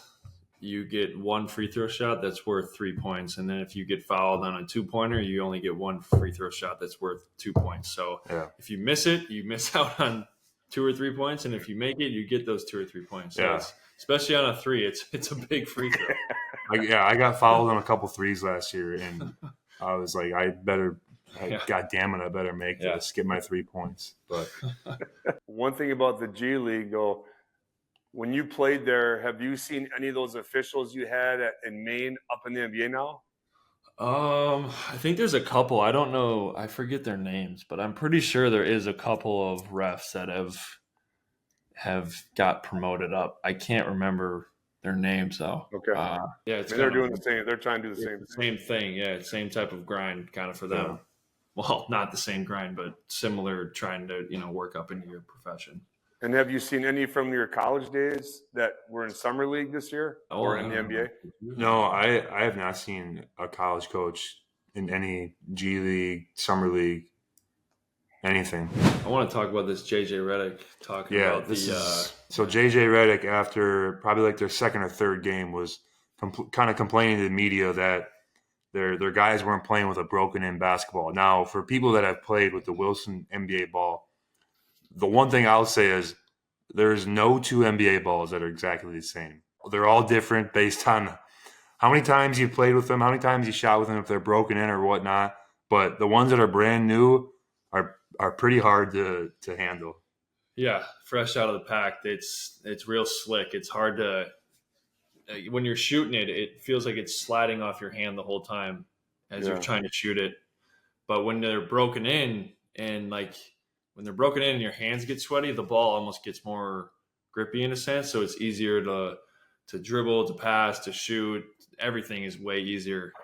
you get 1 free throw shot that's worth 3 points. And then if you get fouled on a 2-pointer, you only get 1 free throw shot that's worth 2 points. So if you miss it, you miss out on 2 or 3 points. And if you make it, you get those 2 or 3 points. So especially on a 3, it's a big free throw. I got fouled on a couple threes last year, and I was like, God damn it, I better make this, get my 3 points. But one thing about the G League, though, when you played there, have you seen any of those officials you had in Maine up in the NBA now? I think there's a couple. I don't know. I forget their names, but I'm pretty sure there is a couple of refs that have have got promoted up. I can't remember their names though. Okay. Yeah, it's they're doing the same. They're trying to do the same thing. Yeah, same type of grind kind of for them. Yeah. Well, not the same grind, but similar, trying to work up into your profession. And have you seen any from your college days that were in summer league this year or in the NBA? No, I have not seen a college coach in any G League, summer league, anything. I want to talk about this JJ Redick talking about so JJ Redick, after probably like their second or third game, was kind of complaining to the media that their guys weren't playing with a broken-in basketball. Now, for people that have played with the Wilson NBA ball, the one thing I'll say is there's no two NBA balls that are exactly the same. They're all different based on how many times you played with them, how many times you shot with them, if they're broken in or whatnot. But the ones that are brand new are pretty hard to handle. Yeah, fresh out of the pack, it's real slick. It's hard to when you're shooting it, it feels like it's sliding off your hand the whole time as you're trying to shoot it. But when they're broken in and when they're broken in and your hands get sweaty, the ball almost gets more grippy in a sense. So it's easier to dribble, to pass, to shoot. Everything is way easier.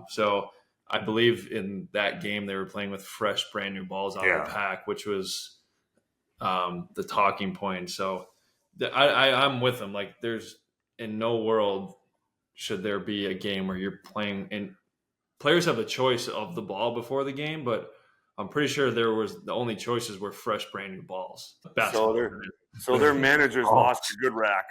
So I believe in that game they were playing with fresh, brand new balls out of the pack, which was the talking point. So I'm with them. Like, there's in no world should there be a game where you're playing and players have a choice of the ball before the game, but I'm pretty sure the only choices were fresh, brand new balls. So their managers lost a good rack.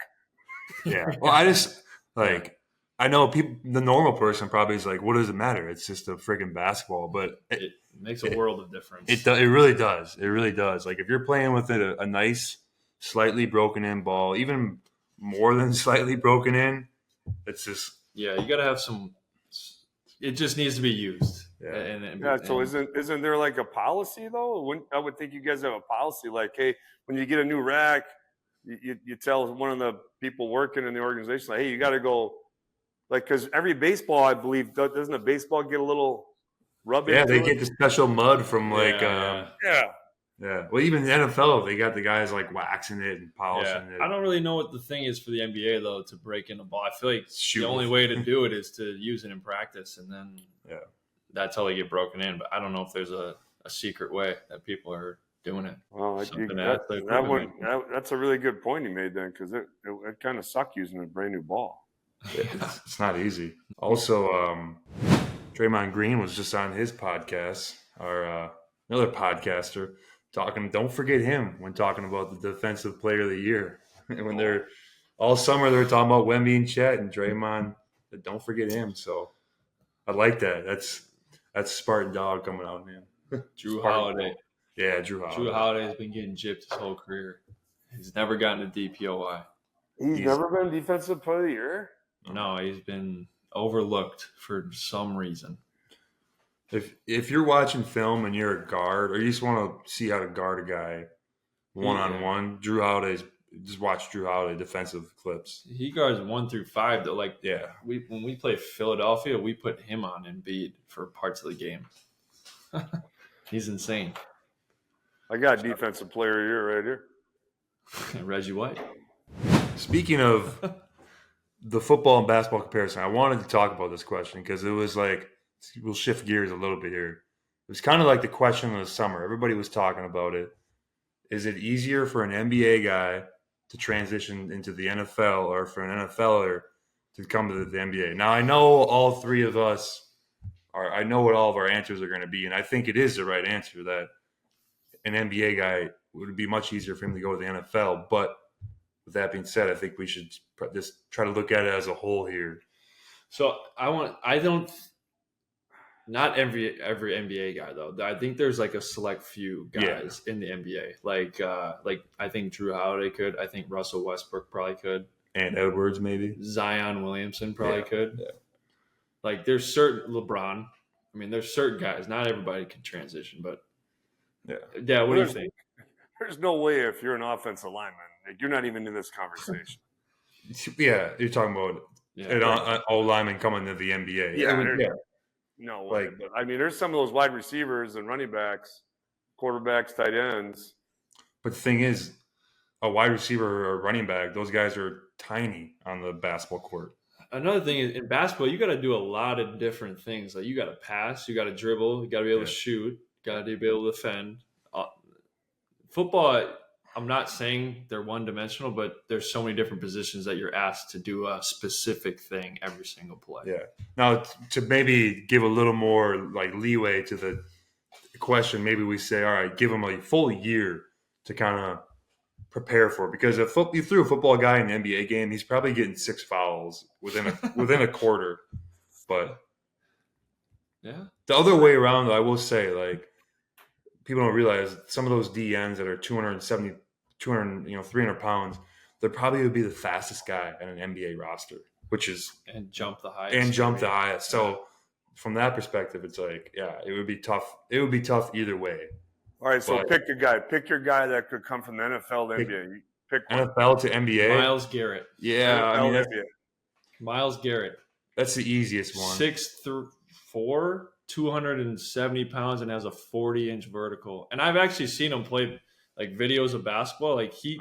Yeah. Well, I just I know the normal person probably is like, what does it matter? It's just a freaking basketball, but it makes a world of difference. It really does. It really does. Like, if you're playing with a nice, slightly broken in ball, even more than slightly broken in, it's just you got to have some. It just needs to be used. Yeah. So isn't there like a policy though? I would think you guys have a policy like, hey, when you get a new rack, you tell one of the people working in the organization, like, hey, you got to go, like, because every baseball, I believe, doesn't a baseball get a little rub? Yeah, they get the special mud from Yeah. Well, even the NFL, they got the guys like waxing it and polishing it. I don't really know what the thing is for the NBA though to break in a ball. I feel like the only way to do it is to use it in practice, and then that's how they get broken in. But I don't know if there's a secret way that people are doing it. Well, that's a really good point you made then, because it kind of sucked using a brand new ball. It's not easy. Also, Draymond Green was just on his podcast, our another podcaster, talking. Don't forget him when talking about the Defensive Player of the Year. When they're all summer, they're talking about Wemby and Chet and Draymond. Don't forget him. So I like that. That's Spartan Dog coming out, man. Drew Holiday. Yeah, Drew Holiday. Drew Holiday has been getting gypped his whole career. He's never gotten a DPOI. He's never been Defensive Player of the Year? No, he's been overlooked for some reason. If you're watching film and you're a guard, or you just want to see how to guard a guy one-on-one, Drew Holiday's just watch Drew Holiday defensive clips. He guards 1 through 5 though. Like, when we play Philadelphia, we put him on Embiid for parts of the game. He's insane. I got Defensive Player of the Year right here. Reggie White. Speaking of the football and basketball comparison, I wanted to talk about this question because it was like, we'll shift gears a little bit here. It was kind of like the question of the summer. Everybody was talking about it. Is it easier for an NBA guy to transition into the NFL or for an NFLer to come to the NBA? Now, I know all three of us I know what all of our answers are going to be, and I think it is the right answer that an NBA guy would be much easier for him to go to the NFL. But with that being said, I think we should just try to look at it as a whole here. So not every NBA guy though. I think there's like a select few guys in the NBA. Like I think Drew Holiday could. I think Russell Westbrook probably could. And Edwards maybe. Zion Williamson probably could. Yeah. Like there's certain LeBron. I mean, there's certain guys. Not everybody can transition, but yeah. What do you think? There's no way if you're an offensive lineman, like, you're not even in this conversation. Yeah, you're talking about an old lineman coming to the NBA. Yeah. No way. But I mean, there's some of those wide receivers and running backs, quarterbacks, tight ends. But the thing is, a wide receiver or a running back. Those guys are tiny on the basketball court. Another thing is in basketball, you got to do a lot of different things. Like you got to pass, you got to dribble, you got to be able to shoot, got to be able to defend. Football, I'm not saying they're one-dimensional, but there's so many different positions that you're asked to do a specific thing every single play. Yeah. Now, to maybe give a little more like leeway to the question, maybe we say, all right, give them a full year to kind of prepare for it. Because if you threw a football guy in an NBA game, he's probably getting 6 fouls within a quarter. But yeah, the other way around, though, I will say, like, people don't realize some of those DNs that are 270, 300 pounds, they're probably would be the fastest guy on an NBA roster, which is and jump the highest. So from that perspective, it's like, yeah, it would be tough. It would be tough either way. All right, so pick your guy. Pick your guy that could come from the NFL to NBA. Pick one. NFL to NBA. Miles Garrett. Yeah, NFL Miles Garrett. That's the easiest one. 6'4", 270 pounds, and has a 40-inch vertical. And I've actually seen him play like videos of basketball. Like he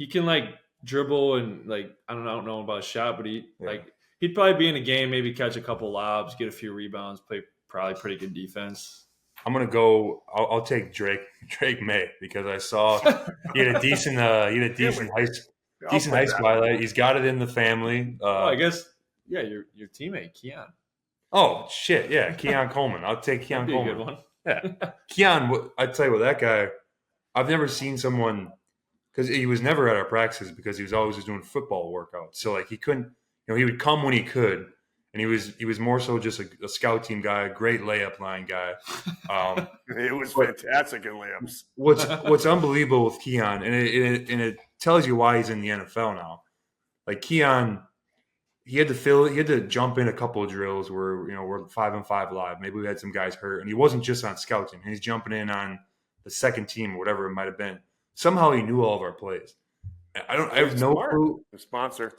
can like dribble and like I don't know about a shot, but he'd probably be in a game, maybe catch a couple lobs, get a few rebounds, play probably pretty good defense. I'm gonna go. I'll take Drake May because I saw he had a decent high school highlight. He's got it in the family. I guess your teammate Keon. Oh shit, yeah, Keon Coleman. I'll take Keon Coleman. A good one. Yeah, Keon. I tell you what, that guy. I've never seen someone because he was never at our practices because he was always just doing football workouts. So like he couldn't, he would come when he could. And he was more so just a scout team guy, a great layup line guy. It was fantastic in layups. What's unbelievable with Keon, and it tells you why he's in the NFL now. Like Keon, he had to jump in a couple of drills where we're 5-on-5 live. Maybe we had some guys hurt, and he wasn't just on scout team. He's jumping in on the second team or whatever it might have been. Somehow he knew all of our plays. I have no clue. The sponsor.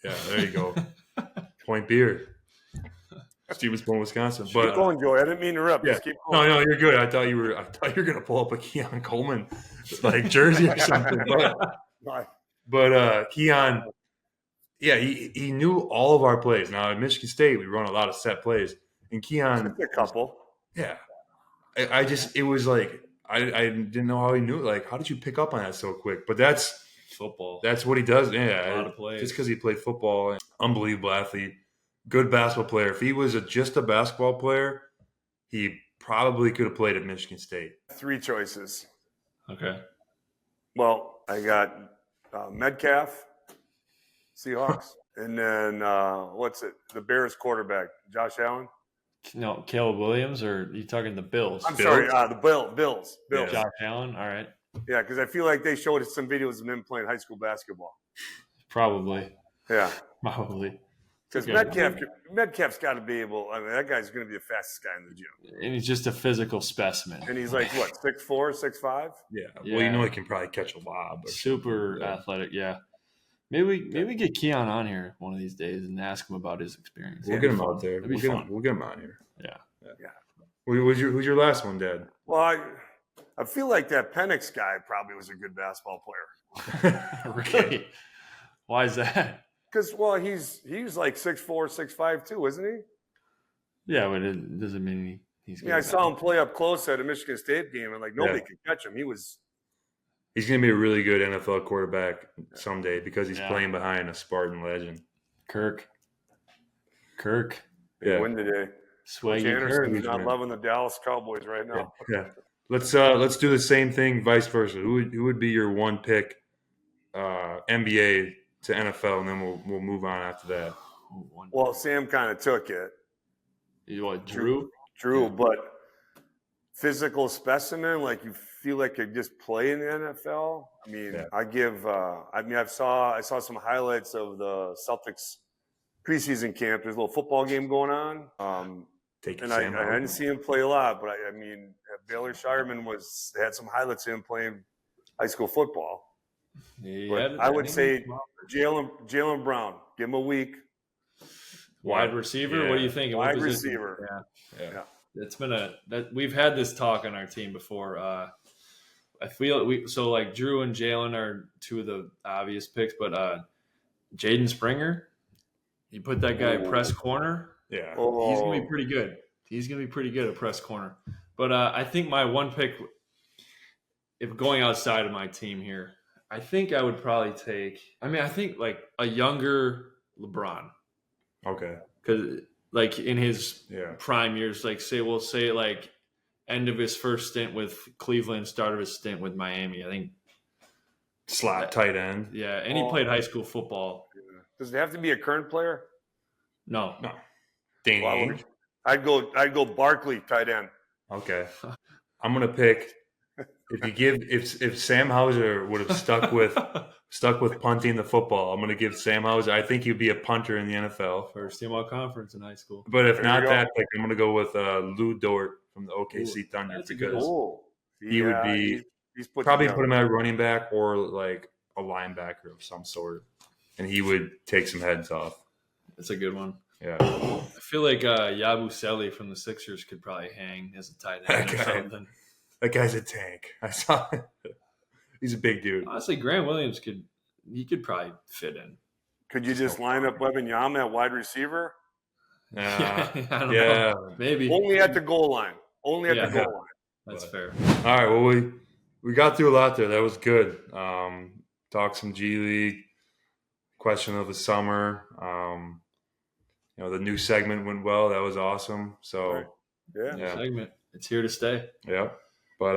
Yeah, there you go. Point beer. Stevensboro, Wisconsin. But keep going, Joey. I didn't mean to interrupt. Yeah. Just keep going. No, you're good. I thought you were gonna pull up a Keon Coleman like jersey or something. But Keon, yeah, he knew all of our plays. Now at Michigan State, we run a lot of set plays, and Keon a couple. Yeah, it was like I didn't know how he knew. Like, how did you pick up on that so quick? But that's football. That's what he does. Yeah, a lot of plays. Just because he played football, unbelievable athlete, good basketball player. If he was just a basketball player, he probably could have played at Michigan State. 3 choices. Okay. Well, I got Metcalf, Seahawks, and then the Bears quarterback, Josh Allen. No, Caleb Williams, or are you talking the Bills? I'm sorry, the Bills. Yeah. Josh Allen. All right. Yeah, because I feel like they showed us some videos of them playing high school basketball. Probably. Yeah. Probably. Because Metcalf's got to be able. I mean, that guy's going to be the fastest guy in the gym. And he's just a physical specimen. And he's like what, 6'4", 6'5"? Yeah. Well, he can probably catch a lob. Super athletic. Yeah. Maybe we get Keon on here one of these days and ask him about his experience. We'll get him out there. We'll get him on here. Yeah. Who's your last one, Dad? Well, I feel like that Penix guy probably was a good basketball player. Really? Why is that? Because he's like 6'4", 6'5" too, isn't he? Yeah, but it doesn't mean he's good. Yeah, I saw him play up close at a Michigan State game, and nobody could catch him. He's going to be a really good NFL quarterback someday because he's playing behind a Spartan legend. Kirk. Yeah. Win today. Swaggy Anderson's not loving the Dallas Cowboys right now. Yeah. Let's do the same thing, vice versa. Who would be your one pick, NBA to NFL, and then we'll move on after that. Well, Sam kind of took it. You what, Drew? Drew, but physical specimen, like you feel like you just play in the NFL. I mean, I saw some highlights of the Celtics preseason camp. There's a little football game going on. I didn't see him play a lot, but I mean, Baylor Shireman had some highlights of him playing high school football. But I would say Jaylen Brown, give him a week. Wide receiver? Yeah. What do you think? Wide receiver. Yeah. It's been we've had this talk on our team before. I feel so like Drew and Jalen are two of the obvious picks, but Jaden Springer, you put that guy at press corner. Yeah. He's going to be pretty good. He's going to be pretty good at press corner. But I think my one pick, if going outside of my team here, I think I would probably take – I think like a younger LeBron. Okay. Because like in his prime years, like say like end of his first stint with Cleveland, start of his stint with Miami. I think slot tight end. Yeah, and he played high school football. Does it have to be a current player? No. Danny. I'd go Barkley tight end. Okay. I'm gonna pick if Sam Hauser would have stuck with punting the football, I'm gonna give Sam Hauser. I think he'd be a punter in the NFL. First team all conference in high school. But if not that pick, I'm gonna go with Lou Dort from the OKC Thunder because he would be probably put him at running back or like a linebacker of some sort, and he would take some heads off. That's a good one. Yeah. I feel like Yabusele from the Sixers could probably hang as a tight end or something. That guy's a tank. I saw it. He's a big dude. Honestly, Grant Williams could probably fit in. Could you just line up Wembanyama at wide receiver? I don't know. Maybe. Only at the goal line. Only at the goal line. That's fair. All right. Well, we got through a lot there. That was good. Talked some G League. Question of the summer. The new segment went well. That was awesome. So, segment. It's here to stay. Yeah. But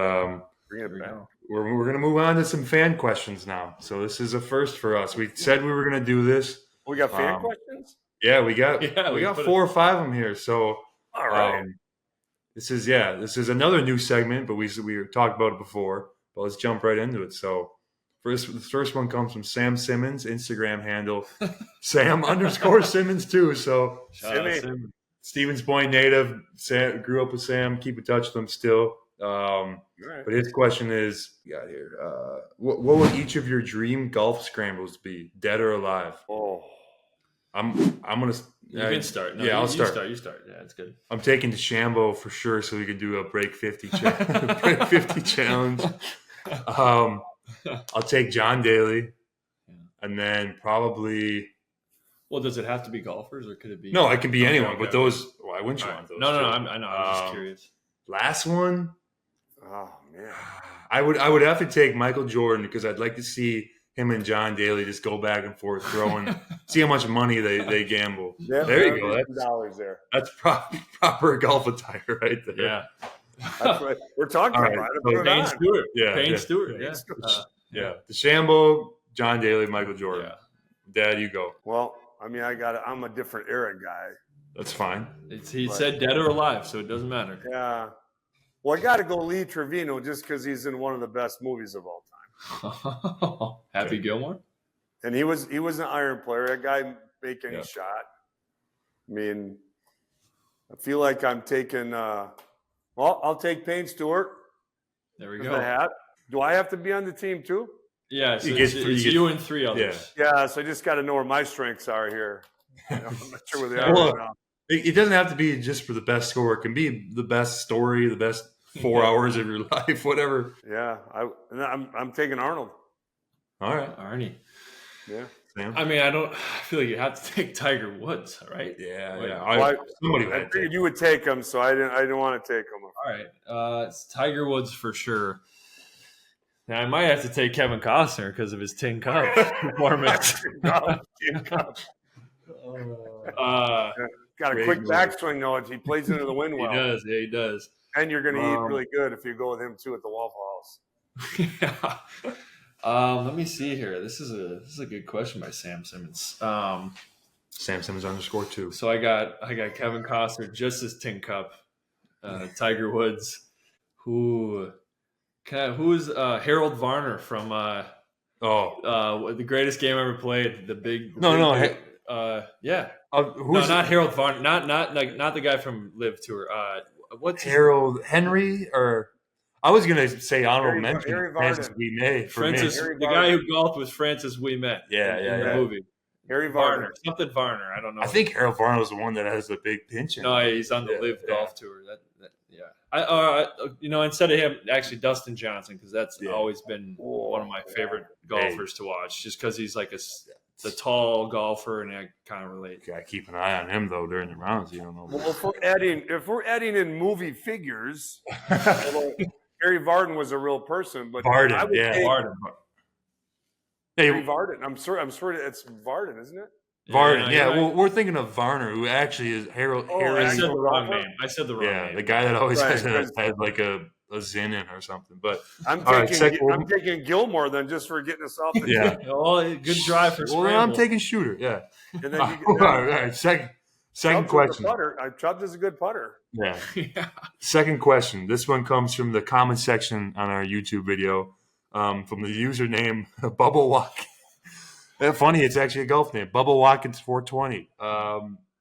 bring it back. We're going to move on to some fan questions now. So this is a first for us. We said we were going to do this. We got fan questions? Yeah, we got 4 or 5 of them here. So all right. This is another new segment, but we talked about it before. But let's jump right into it. So the first one comes from Sam Simmons, Instagram handle Sam_Simmons too. So Stevens Point native, grew up with Sam, keep in touch with him still. But his question is, what would each of your dream golf scrambles be, dead or alive? I'm gonna. You can start. No, I'll start. You start. Yeah, it's good. I'm taking DeChambeau for sure, so we can do a break 50 challenge. I'll take John Daly, and then probably. Well, does it have to be golfers, or could it be? No, it could be anyone. Okay. But those, why wouldn't you want those? No. I know. I was just curious. Last one. Oh man, I would have to take Michael Jordan because I'd like to see him and John Daly just go back and forth throwing, see how much money they gamble. Yeah, there you go. That's $2 there. That's proper golf attire right there. Yeah, that's what we're talking about. So Payne Stewart. Payne Stewart. Yeah. DeChambeau, John Daly, Michael Jordan. Yeah. Dad, you go. Well, I'm a different era guy. That's fine. He said dead or alive, so it doesn't matter. Yeah. Well, I got to go Lee Trevino just because he's in one of the best movies of all time. Happy Gilmore? And he was an iron player. That guy make any shot. I mean, I feel like I'm taking I'll take Payne Stewart. There we go. The hat. Do I have to be on the team too? Yeah, so it's you and 3 others. Yeah, so I just got to know where my strengths are here. I'm not sure where they are right now. It doesn't have to be just for the best score. It can be the best story, the best 4 hours of your life, whatever. Yeah, I'm taking Arnold. All right, Arnie. Yeah. Sam? I mean, I feel like you have to take Tiger Woods, right? Yeah. I figured you would take him, so I didn't want to take him. All right, it's Tiger Woods for sure. Now I might have to take Kevin Costner because of his Tin Cup performance. Tin Cup. Got a quick backswing though. He plays into the wind well. He does. Yeah, he does. And you're going to eat really good if you go with him too at the Waffle House. Yeah. Let me see here. This is a good question by Sam Simmons. Sam Simmons _2. So I got Kevin Costner, just as Tin Cup. Tiger Woods, who's Harold Varner from the greatest game ever played. The big yeah. No, not Harold Varner. Not the guy from Live Tour. What's Harold Henry? Or I was gonna say honorable mention. Francis Ouimet. The guy who golfed with Francis Ouimet. In the movie. Harry Varner. Something Varner. I don't know. I think Harold Varner was the one that has the big pension. No, he's on the Live Golf Tour. Instead of him, actually Dustin Johnson, because that's always been one of my favorite golfers to watch, just because he's like the tall golfer, and I kind of relate. Gotta keep an eye on him though during the rounds. You don't know. Well, if we're adding in movie figures, Harry Varden was a real person, but Varden, Varden. Harry Varden. I'm sure it's Varden, isn't it? Varden, Well, we're thinking of Varner, who actually is Harold. Harry. I said the wrong name. name. The guy that always has like a Zin in or something. But I'm taking Gilmore then, just for getting us off the team. Oh, good drive for scramble. Well, I'm taking Shooter. Yeah. And then all right. Second question. Chubb is a good putter. Yeah. Second question. This one comes from the comment section on our YouTube video, from the username Bubble Walk. Funny, it's actually a golf name. Bubba Watkins 420.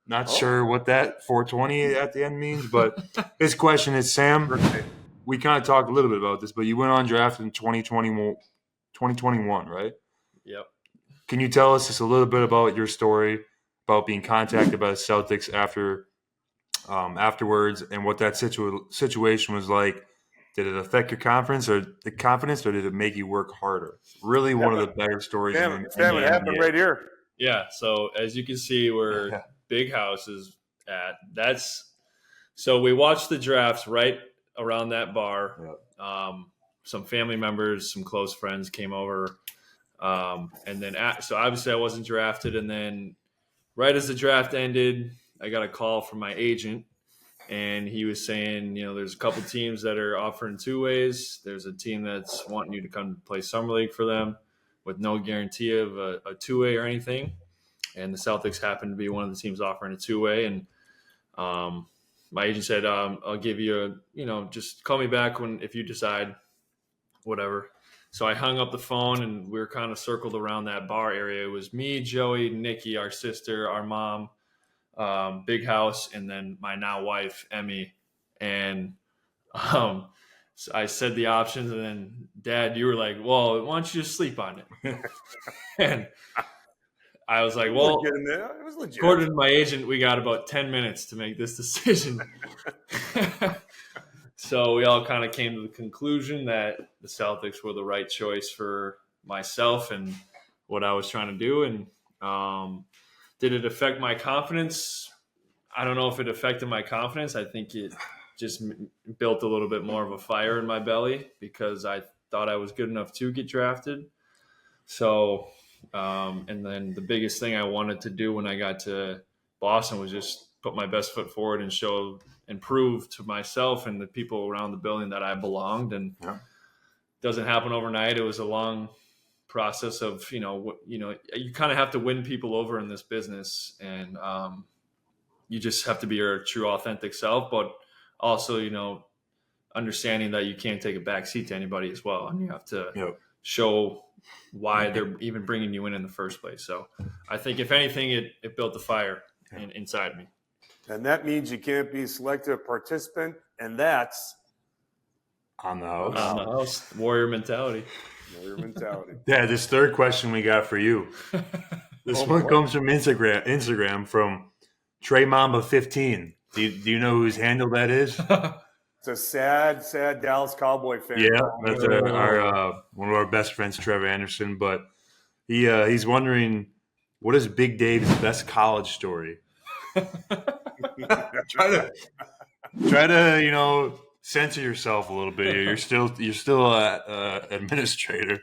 Not sure what that 420 at the end means, but his question is, Sam, we kind of talked a little bit about this, but you went on draft in 2021, right? Yep. Can you tell us just a little bit about your story, about being contacted by the Celtics afterwards, and what that situation was like? Did it affect your confidence, or did it make you work harder? Really, one of the better stories. Damn, it happened right here. Yeah. So as you can see, where Big House is at, so we watched the drafts right around that bar. Yeah. Some family members, some close friends came over, and then so obviously I wasn't drafted, and then right as the draft ended, I got a call from my agent. And he was saying, there's a couple teams that are offering two ways. There's a team that's wanting you to come play summer league for them with no guarantee of a two-way or anything. And the Celtics happened to be one of the teams offering a two-way. And my agent said, I'll give you just call me back if you decide, whatever. So I hung up the phone, and we were kind of circled around that bar area. It was me, Joey, Nikki, our sister, our mom, Big House, and then my now wife, Emmy. And so I said the options, and then Dad, you were like, well, why don't you just sleep on it? And I was like, well, according to my agent, we got about 10 minutes to make this decision. So we all kind of came to the conclusion that the Celtics were the right choice for myself and what I was trying to do. And did it affect my confidence? I don't know if it affected my confidence. I think it just built a little bit more of a fire in my belly because I thought I was good enough to get drafted. So, and then the biggest thing I wanted to do when I got to Boston was just put my best foot forward and prove to myself and the people around the building that I belonged. And it doesn't happen overnight. It was a long process of, you kind of have to win people over in this business, and you just have to be your true authentic self, but also, understanding that you can't take a back seat to anybody as well. And you have to show why they're even bringing you in the first place. So I think if anything, it built the fire inside me. And that means you can't be a selective participant, and that's on the house. On the house. Warrior mentality. Yeah, this third question we got for you. This one comes from Instagram from Trey Mamba 15. Do you know whose handle that is? It's a sad Dallas Cowboy fan. Yeah, that's our one of our best friends, Trevor Anderson. But he's wondering, what is Big Dave's best college story? Try to censor yourself a little bit here. You're still an administrator.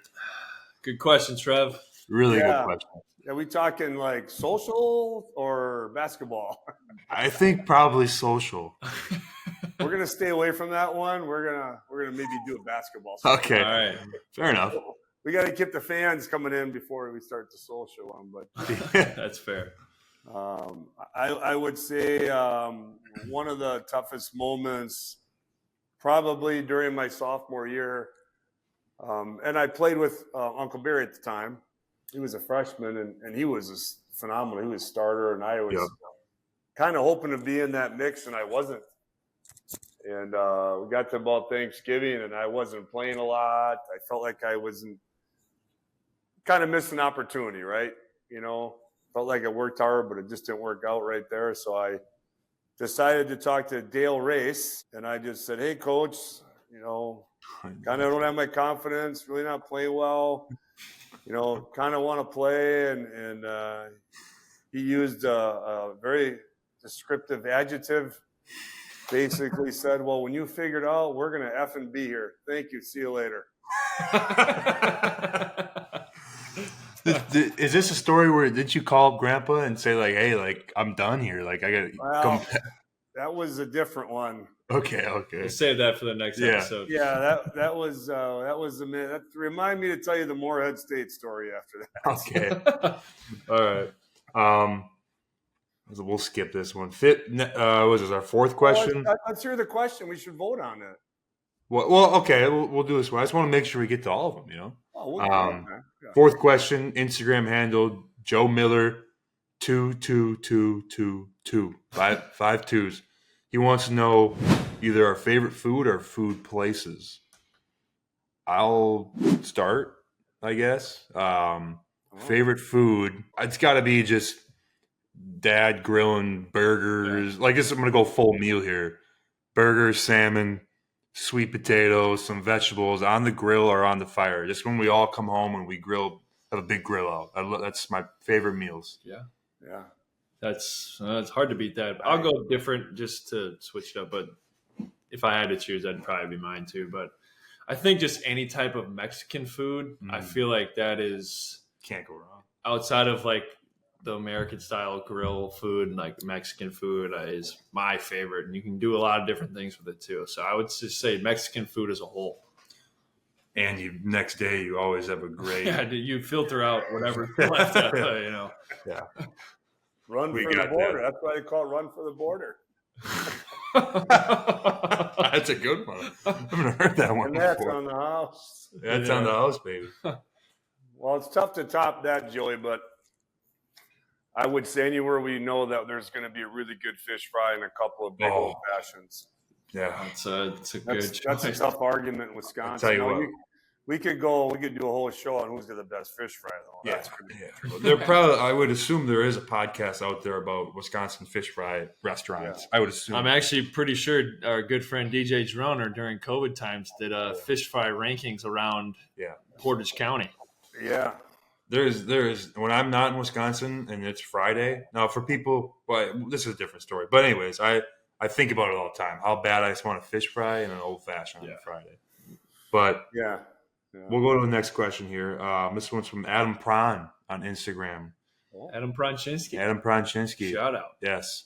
Good question, Trev. Really good question. Are we talking like social or basketball? I think probably social. We're gonna stay away from that one. We're gonna maybe do a basketball. Okay, all right, fair enough. We got to keep the fans coming in before we start the social one, but that's fair. I would say one of the toughest moments probably during my sophomore year, and I played with Uncle Barry at the time. He was a freshman, and he was phenomenal. He was a starter, and I was kind of hoping to be in that mix, and I wasn't. And we got to about Thanksgiving, and I wasn't playing a lot. I felt like I wasn't kind of missed an opportunity, right? felt like I worked hard, but it just didn't work out right there. So I decided to talk to Dale Race, and I just said, "Hey, coach, kind of don't have my confidence, really not playing well, kind of want to play." And he used a very descriptive adjective. Basically said, "Well, when you figured out, we're gonna effing be here. Thank you. See you later." Is this a story where did you call Grandpa and say like, "Hey, like I'm done here. Like I gotta come back"? That was a different one. Okay. We'll save that for the next episode. Yeah, that was the minute. That remind me to tell you the Moorhead State story after that. Okay. All right. We'll skip this one. Was this our fourth question? Let's hear the question. We should vote on it. Well, okay. We'll do this one. I just want to make sure we get to all of them. Fourth question. Instagram handle Joe Miller 22222 five twos. He wants to know either our favorite food or food places. I'll start, I guess. Favorite food. It's got to be just Dad grilling burgers. Like this, I'm gonna go full meal here. Burgers, salmon, sweet potatoes, some vegetables on the grill or on the fire. Just when we all come home and we grill, have a big grill out. That's my favorite meals. Yeah. That's hard to beat that. I'll go different just to switch it up. But if I had to choose, that'd probably be mine too. But I think just any type of Mexican food, I feel like that is can't go wrong. Outside of like the American style grill food, like Mexican food is my favorite, and you can do a lot of different things with it too. So I would just say Mexican food as a whole. And next day you always have a great. Yeah, you filter out whatever's left. Yeah. Run for the border. That's why they call it Run for the Border. That's a good one. I haven't heard that one. And that's before. on the House. That's on the House, baby. Well, it's tough to top that, Joey, but I would say anywhere we know that there's going to be a really good fish fry and a couple of big old fashions. Yeah, it's a good choice. That's a tough argument in Wisconsin. I'll tell you what. We could do a whole show on who's got the best fish fry, though. That's They're probably. I would assume there is a podcast out there about Wisconsin fish fry restaurants. Yeah. I would assume. I'm actually pretty sure our good friend DJ Droner during COVID times did fish fry rankings around Portage County. Yeah. There's when I'm not in Wisconsin and it's Friday. Now for people, this is a different story. But anyways, I think about it all the time. How bad I just want a fish fry and an old fashioned on Friday. But we'll go to the next question here. This one's from Adam Pron on Instagram. Adam Pronchinsky. Shout out. Yes.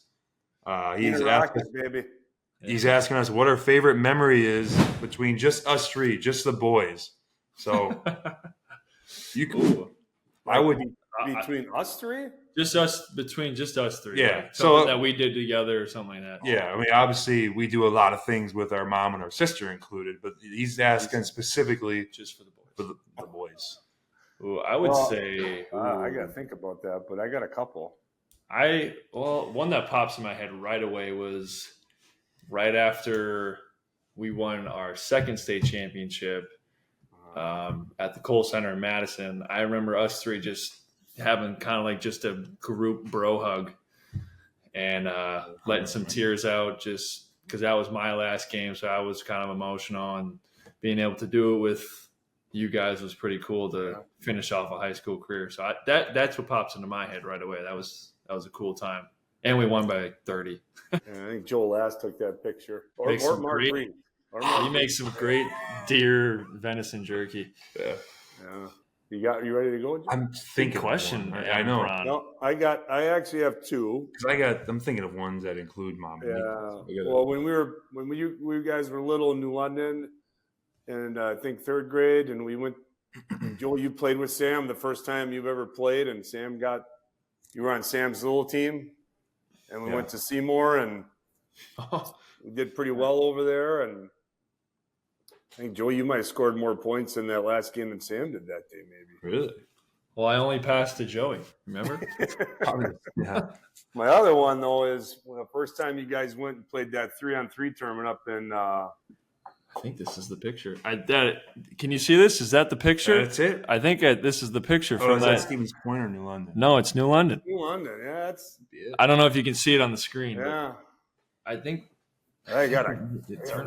He's asking us what our favorite memory is between just us three, just the boys. So you could. I would between us three. Just us between us three. Yeah. Like something that we did together or something like that. Yeah. I mean, obviously, we do a lot of things with our mom and our sister included, but he's asking specifically just for the boys. For the boys. Ooh, I would say. I got to think about that, but I got a couple. One that pops in my head right away was right after we won our second state championship at the Kohl Center in Madison. I remember us three just having kind of like just a group bro hug and letting some tears out just because that was my last game. So I was kind of emotional, and being able to do it with you guys was pretty cool to finish off a high school career. So that's what pops into my head right away. That was a cool time. And we won by 30. I think Joel Last took that picture. Or Mark Green. You make some great deer venison jerky. Yeah. You ready to go, Joe? I'm thinking question. I know. No, I actually have two. I'm thinking of ones that include mom. Yeah. Well, when we guys were little in New London, and I think third grade, and we went. Joel, you played with Sam the first time you've ever played, and you were on Sam's little team, and we went to Seymour, and we did pretty well over there, and I think, Joey, you might have scored more points in that last game than Sam did that day, maybe. Really? Well, I only passed to Joey, remember? Yeah. My other one, though, is the first time you guys went and played that 3-on-3 tournament up in I think this is the picture. Can you see this? Is that the picture? That's it. I think this is the picture Oh, from is that Stevens Point or New London? No, it's New London. New London, yeah, that's. I don't know if you can see it on the screen. Yeah, but I think I gotta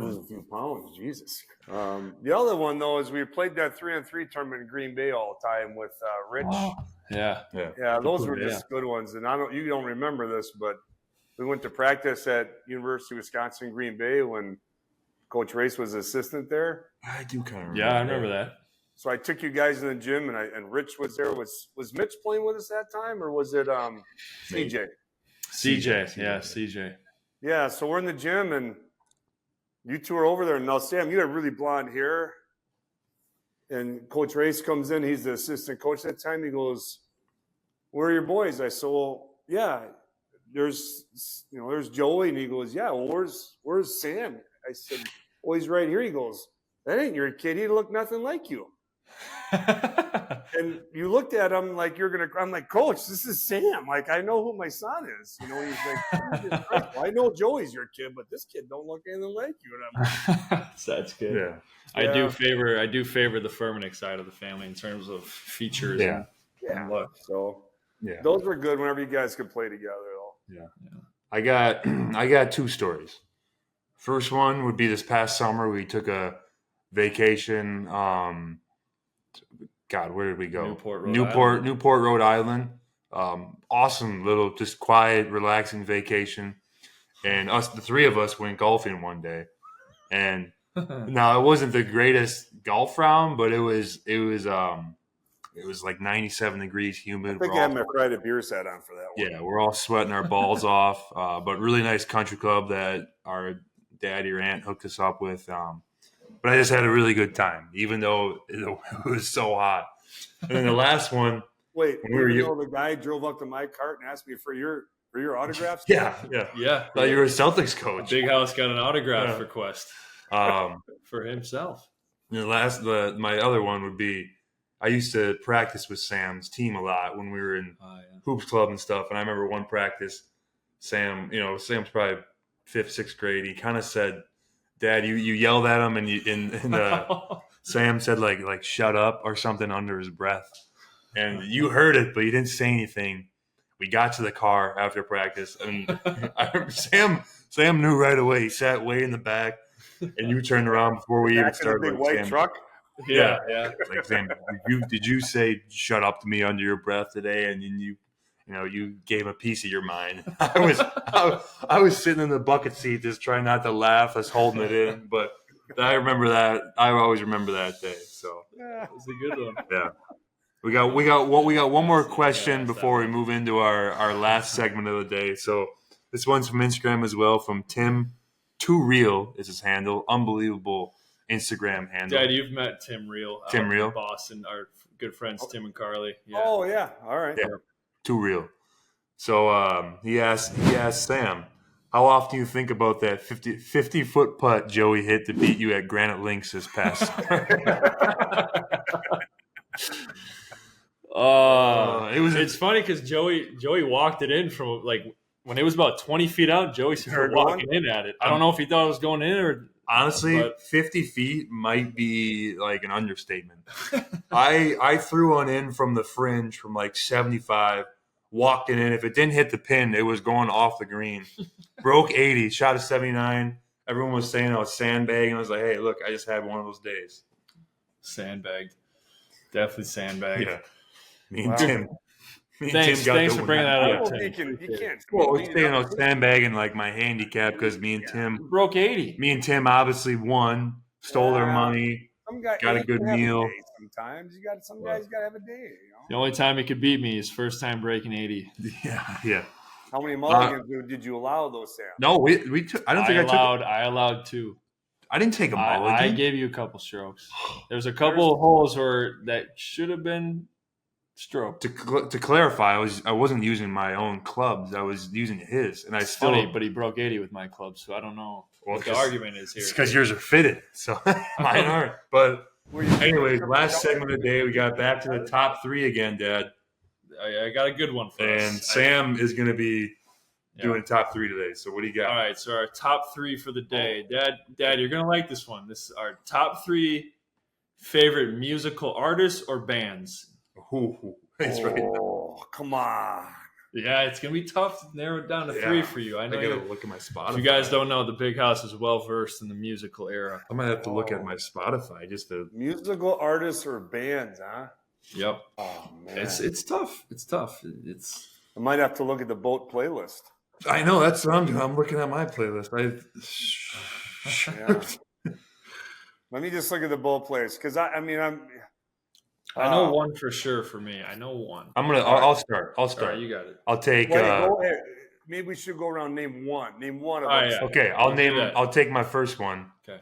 lose a few pounds. Jesus. The other one though is we played that 3-on-3 tournament in Green Bay all the time with Rich. Oh, yeah. Those were just good ones. And you don't remember this, but we went to practice at University of Wisconsin Green Bay when Coach Race was assistant there. I do kind of remember. Yeah, I remember that. So I took you guys in the gym, and Rich was there. Was Mitch playing with us that time, or was it CJ? CJ, yeah, CJ. Yeah, so we're in the gym, and you two are over there. And now, Sam, you have really blonde hair. And Coach Race comes in. He's the assistant coach that time. He goes, "Where are your boys?" I said, "Well, yeah, there's Joey." And he goes, "Yeah, well, where's Sam?" I said, "Well, he's right here." He goes, "That ain't your kid. He look nothing like you." And you looked at him like you're gonna. I'm like, "Coach, this is Sam. Like, I know who my son is." He's like, "Well, I know Joey's your kid, but this kid don't look anything like you." And I'm like, that's good. Yeah. I do favor the Furmanek side of the family in terms of features. And look. So those were good whenever you guys could play together, though. Yeah. I got two stories. First one would be this past summer. We took a vacation. Where did we go? Newport, Rhode Island. Awesome little, just quiet, relaxing vacation. And the three of us went golfing one day. And now it wasn't the greatest golf round, but it was like 97 degrees, humid. I think I had my Friday beer set on for that one. Yeah, we're all sweating our balls off. But really nice country club that our dad or aunt hooked us up with. But I just had a really good time, even though it was so hot. And then the last one. Wait, the guy drove up to my cart and asked me for your autographs? Yeah. Thought you were a Celtics coach. Big House got an autograph request for himself. And my other one would be, I used to practice with Sam's team a lot when we were in hoops club and stuff. And I remember one practice, Sam's probably 5th, 6th grade. He kind of said, "Dad, you yelled at him," and Sam said like "shut up" or something under his breath, and you heard it, but he didn't say anything. We got to the car after practice, and Sam knew right away. He sat way in the back, and you turned around before we even started. Big white truck. Yeah. Like, Sam, did you say "shut up" to me under your breath today? And then you gave a piece of your mind. I was sitting in the bucket seat just trying not to laugh, us holding it in. But I remember that. I always remember that day. So that was a good one. Yeah. We got one more question before we move into our last segment of the day. So this one's from Instagram as well, from Tim. Too Real is his handle. Unbelievable Instagram handle. Dad, you've met Tim Real. Tim Real, Boston. Our good friends Tim and Carly. Yeah. Oh yeah. All right. Yeah. Too Real. So he asked Sam, how often do you think about that 50-foot putt Joey hit to beat you at Granite Links this past summer? It's funny because Joey walked it in from when it was about 20 feet out. Joey started walking in at it. I don't know if he thought it was going in or. Honestly, 50 feet might be like an understatement. I threw one in from the fringe from like 75, walked it in. If it didn't hit the pin, it was going off the green. Broke 80, shot a 79. Everyone was saying I was sandbagging. I was like, hey, look, I just had one of those days. Sandbagged. Definitely sandbagged. Yeah. Me and Tim. Thanks for bringing that up, Tim. You can't. Well, I was saying I was sandbagging like my handicap because me and Tim broke 80. Me and Tim obviously won, stole their money, got a good meal. Sometimes some guys got to have a day. The only time he could beat me is first time breaking 80. Yeah. How many mulligans did you allow those, Sam? No, we took. I allowed 2. I didn't take a mulligan. I gave you a couple strokes. There's a couple of holes that should have been stroked. To clarify, I wasn't using my own clubs. I was using his, and funny, but he broke 80 with my clubs, so I don't know what the argument is here. It's because yours are fitted, so mine aren't. But anyways, last segment of the day, we got back to the top 3 again, Dad. I got a good one for us. And Sam is going to be doing top 3 today. So what do you got? All right, so our top 3 for the day. Dad, you're going to like this one. This is our top 3 favorite musical artists or bands. Oh, come on. Yeah, it's going to be tough to narrow it down to 3 for you. I know I got to look at my Spotify. If you guys don't know, the Big House is well-versed in the musical era. I might have to look at my Spotify just to... Musical artists or bands, huh? Yep. Oh, man. It's tough. It's tough. I might have to look at the boat playlist. I know, that's what I'm doing. I'm looking at my playlist. Let me just look at the boat playlist, because I know one for sure for me. I know one. I'll start. All right, you got it. I'll take. Maybe we should go around. Name one. Name one of them. Yeah. Okay, I'll take my first one. Okay.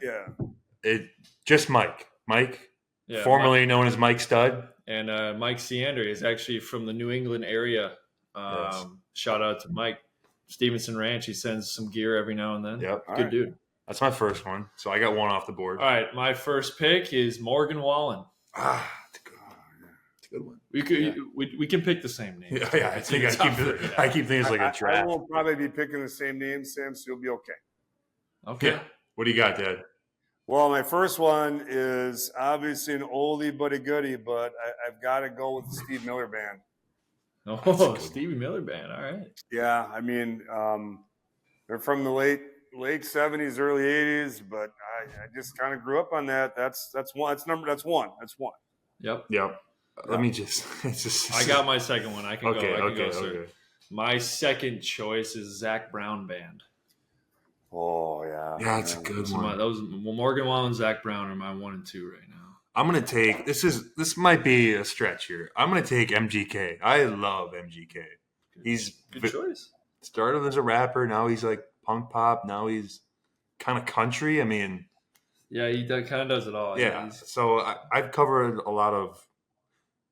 Yeah. Just Mike. Mike, yeah, formerly known as Mike Stud, and Mike Seander is actually from the New England area. Yes. Shout out to Mike Stevenson Ranch. He sends some gear every now and then. Yep. Good dude. That's my first one. So I got one off the board. All right, my first pick is Morgan Wallen. That's a good one. We can pick the same name. Yeah. I keep thinking it's like a draft. I will probably be picking the same name, Sam. So you'll be okay. Okay. Yeah. What do you got, Dad? Well, my first one is obviously an oldie but a goodie, but I've got to go with the Steve Miller Band. Oh, Stevie Miller Band. All right. Yeah, I mean, they're from the late 70s, early 80s, but I just kind of grew up on that. That's one. That's one. Yep. Let me just. I got my second one. I can go, sir. Okay. My second choice is Zach Brown Band. Oh yeah. Yeah, it's a good one. Morgan Wallen and Zach Brown are my 1 and 2 right now. I'm gonna take this might be a stretch here. I'm gonna take MGK. I love MGK. He's good choice. Started as a rapper, now he's like punk pop, now he's kind of country. I mean, yeah, he kind of does it all. Yeah. So I've covered a lot of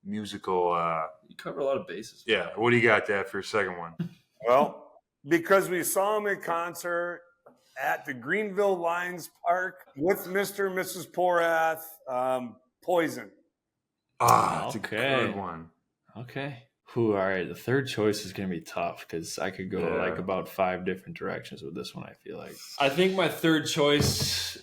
musical. You cover a lot of bases. Yeah. What do you got, Dad, for your second one? Well, because we saw him in concert at the Greenville Lions Park with Mr. and Mrs. Porath, Poison. It's a good one. Okay. All right. The third choice is going to be tough because I could go like about 5 different directions with this one, I feel like. I think my third choice,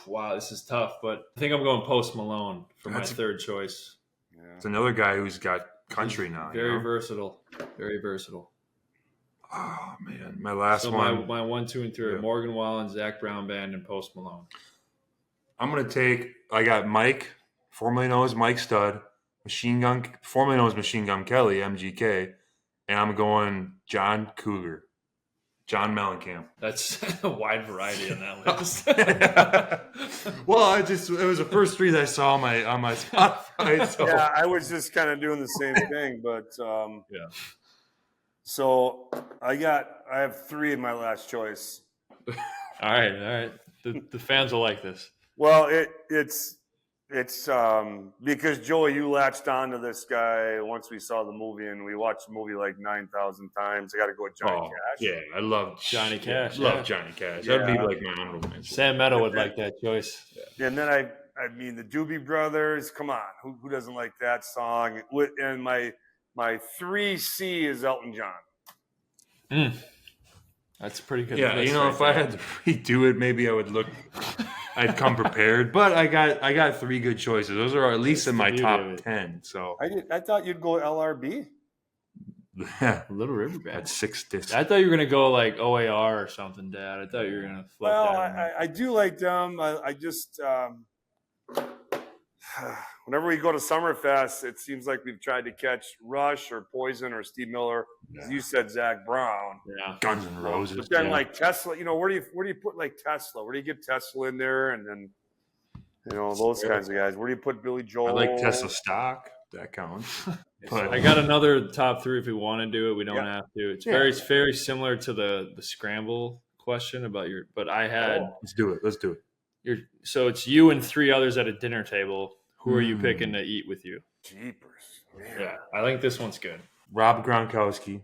wow, this is tough, but I think I'm going Post Malone for my third choice. Yeah. It's another guy who's got country now. Very versatile. Very versatile. Oh, man. My last one. My 1, 2, and 3 are Morgan Wallen, Zach Brown Band, and Post Malone. I'm going to take – I got Mike, formerly known as Mike Stud, formerly known as Machine Gun Kelly, MGK, and I'm going John Cougar, John Mellencamp. That's a wide variety on that list. Well, it was the first 3 that I saw on my Spotify. So. Yeah, I was just kind of doing the same thing, but yeah. So I have 3 in my last choice. All right. The fans will like this. Well, it's because Joey, you latched on to this guy once we saw the movie, and we watched the movie like 9,000 times. I got to go with Johnny Cash. Yeah, I love Johnny Cash. Love Johnny Cash. That'd be like my honorable mention. Sam Meadow would like that choice. Yeah. And then I mean the Doobie Brothers. Come on, who doesn't like that song? And my 3C is Elton John. That's pretty good. Yeah, if I had to redo it, maybe I'd come prepared. But I got 3 good choices. Those are at least in my top 10. So I thought you'd go LRB. Yeah, Little River Band. That's 6 discs. I thought you were gonna go like OAR or something, Dad. I thought you were gonna flip that. Well, I do like them. I just whenever we go to Summerfest, it seems like we've tried to catch Rush or Poison or Steve Miller. As you said, Zach Brown. Yeah. Guns N' Roses. But then like Tesla, where do you put like Tesla? Where do you get Tesla in there? And then those kinds of guys. Where do you put Billy Joel? I like Tesla stock. That counts. But I got another top 3 if we want to do it. We don't have to. It's very similar to the scramble question about but I had. Let's do it. So it's you and 3 others at a dinner table. Who are you picking to eat with you? Jeepers. Man. Yeah, I think this one's good. Rob Gronkowski.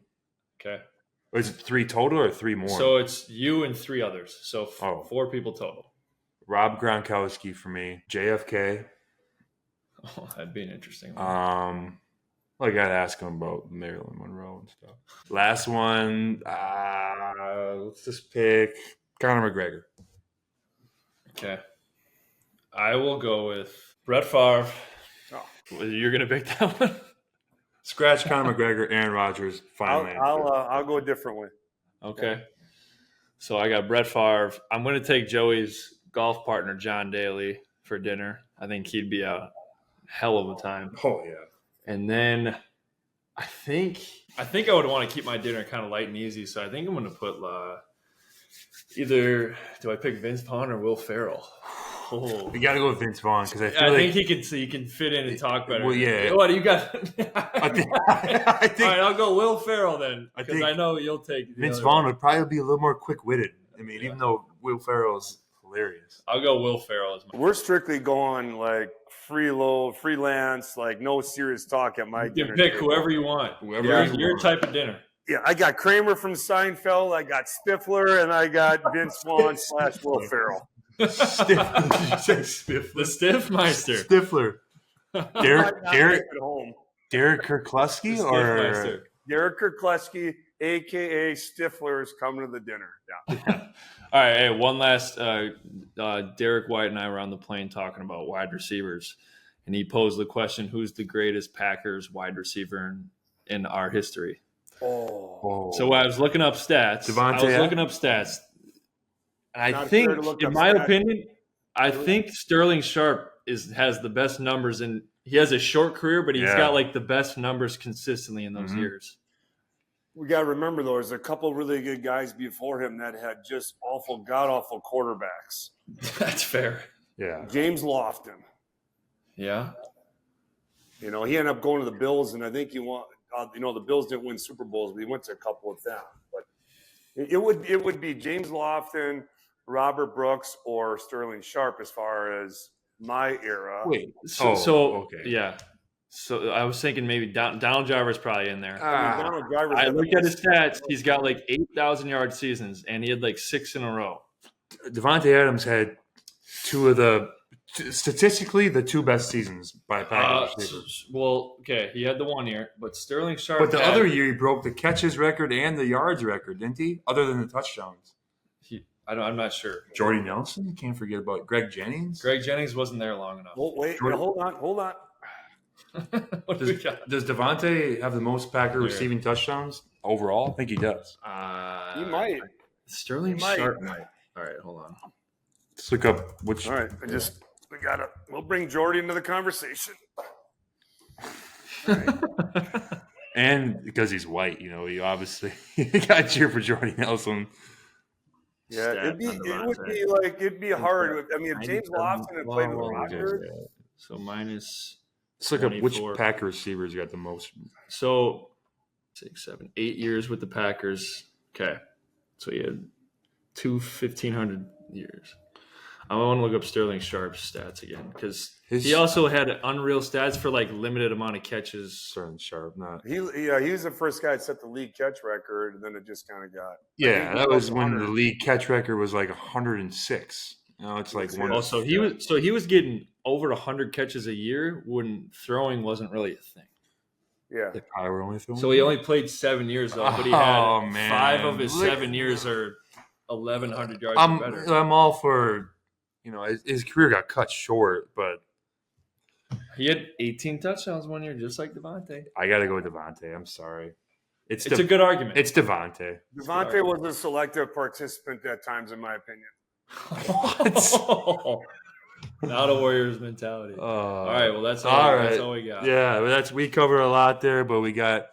Okay. Is it 3 total or 3 more? So it's you and 3 others. So 4 people total. Rob Gronkowski for me. JFK. Oh, that'd be an interesting one. I got to ask him about Marilyn Monroe and stuff. Last one, let's just pick Conor McGregor. Okay. I will go with Brett Favre. Oh. You're going to pick that one? Scratch Conor McGregor, Aaron Rodgers, final answer. I'll go a different way. Okay. So I got Brett Favre. I'm going to take Joey's golf partner, John Daly, for dinner. I think he'd be a hell of a time. Oh, yeah. And then I think I would want to keep my dinner kind of light and easy. So I think I'm going to put either do I pick Vince Vaughn or Will Ferrell? Oh. You got to go with Vince Vaughn because I think he can fit in and talk better. Well, yeah. What do you got? I think, all right, I'll go Will Ferrell then because I know you'll take Vince Vaughn would probably be a little more quick-witted. I mean, even though Will Ferrell is hilarious. I'll go Will Ferrell. We're strictly going like freelance, like no serious talk at my dinner. You pick whoever you want. Your type of dinner. Yeah, I got Kramer from Seinfeld, I got Stifler, and I got Vince Vaughn / Will Ferrell. Stifler. Did you say Stifler? The Stiffmeister. Stifler. Derek Kirkleski or Derek Kirkleski, a.k.a. Stifler, is coming to the dinner. Yeah. All right, hey, one last. Derek White and I were on the plane talking about wide receivers, and he posed the question, who's the greatest Packers wide receiver in our history? Oh. So I was looking up stats. And I think, in my opinion, Sterling Sharp has the best numbers, and he has a short career, but he's got like the best numbers consistently in those years. We got to remember, though, there's a couple really good guys before him that had just god-awful quarterbacks. That's fair. Yeah. James Lofton. Yeah. He ended up going to the Bills, and I think the Bills didn't win Super Bowls, but he went to a couple of them. But it would be James Lofton, Robert Brooks, or Sterling Sharp as far as my era. Wait, okay. Yeah. So I was thinking maybe Donald Driver's probably in there. I looked at his stats. He's got like 8,000 yard seasons, and he had like 6 in a row. Devontae Adams had statistically the 2 best seasons by Packers receivers. Well, okay, he had the 1 year, but Sterling Sharp. But the other year he broke the catches record and the yards record, didn't he? Other than the touchdowns. I'm not sure. Jordy Nelson, you can't forget about Greg Jennings. Greg Jennings wasn't there long enough. Well, wait, hold on. What do we got? Does Devontae have the most Packer receiving touchdowns overall? I think he does. He might. Sterling Sharp might. All right, hold on. Let's look up which. All right, we'll bring Jordy into the conversation. Right. And because he's white, he obviously got to cheer for Jordy Nelson. Yeah, it'd be hard. I mean, if James Lofton had played with Rodgers. So minus. Let's look up which Packer receivers got the most. So 6, 7, 8 years with the Packers. Okay. So he had 1,500 years. I want to look up Sterling Sharp's stats again because he also had unreal stats for like limited amount of catches. Sterling Sharp, not he was the first guy that set the league catch record, and then it just kind of got. Yeah, that was when the league catch record was like 106. Now it's like one. Oh, so he was getting over 100 catches a year when throwing wasn't really a thing. Yeah, they probably were only throwing. So he only played 7 years though, but he had 5 of his 7 years are 1,100 yards or better. I'm all for. His career got cut short, but he had 18 touchdowns 1 year, just like Devontae. I got to go with Devontae. I'm sorry. It's a good argument. It's Devontae. Devontae was a selective participant at times, in my opinion. What? Not a Warriors mentality. All right. Well, that's all we got. Yeah, we covered a lot there, but we got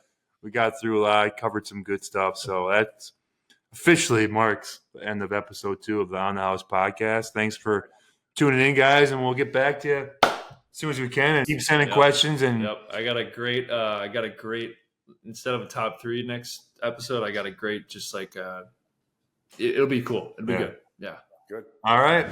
through a lot. Covered some good stuff. So that's officially marks the end of episode 2 of the On the House podcast. Thanks for tuning in, guys, and we'll get back to you as soon as we can. And keep sending questions. And I got a great. Instead of a top 3 next episode, I got a great. Just like it'll be cool. It'll be good. Yeah. Good. All right.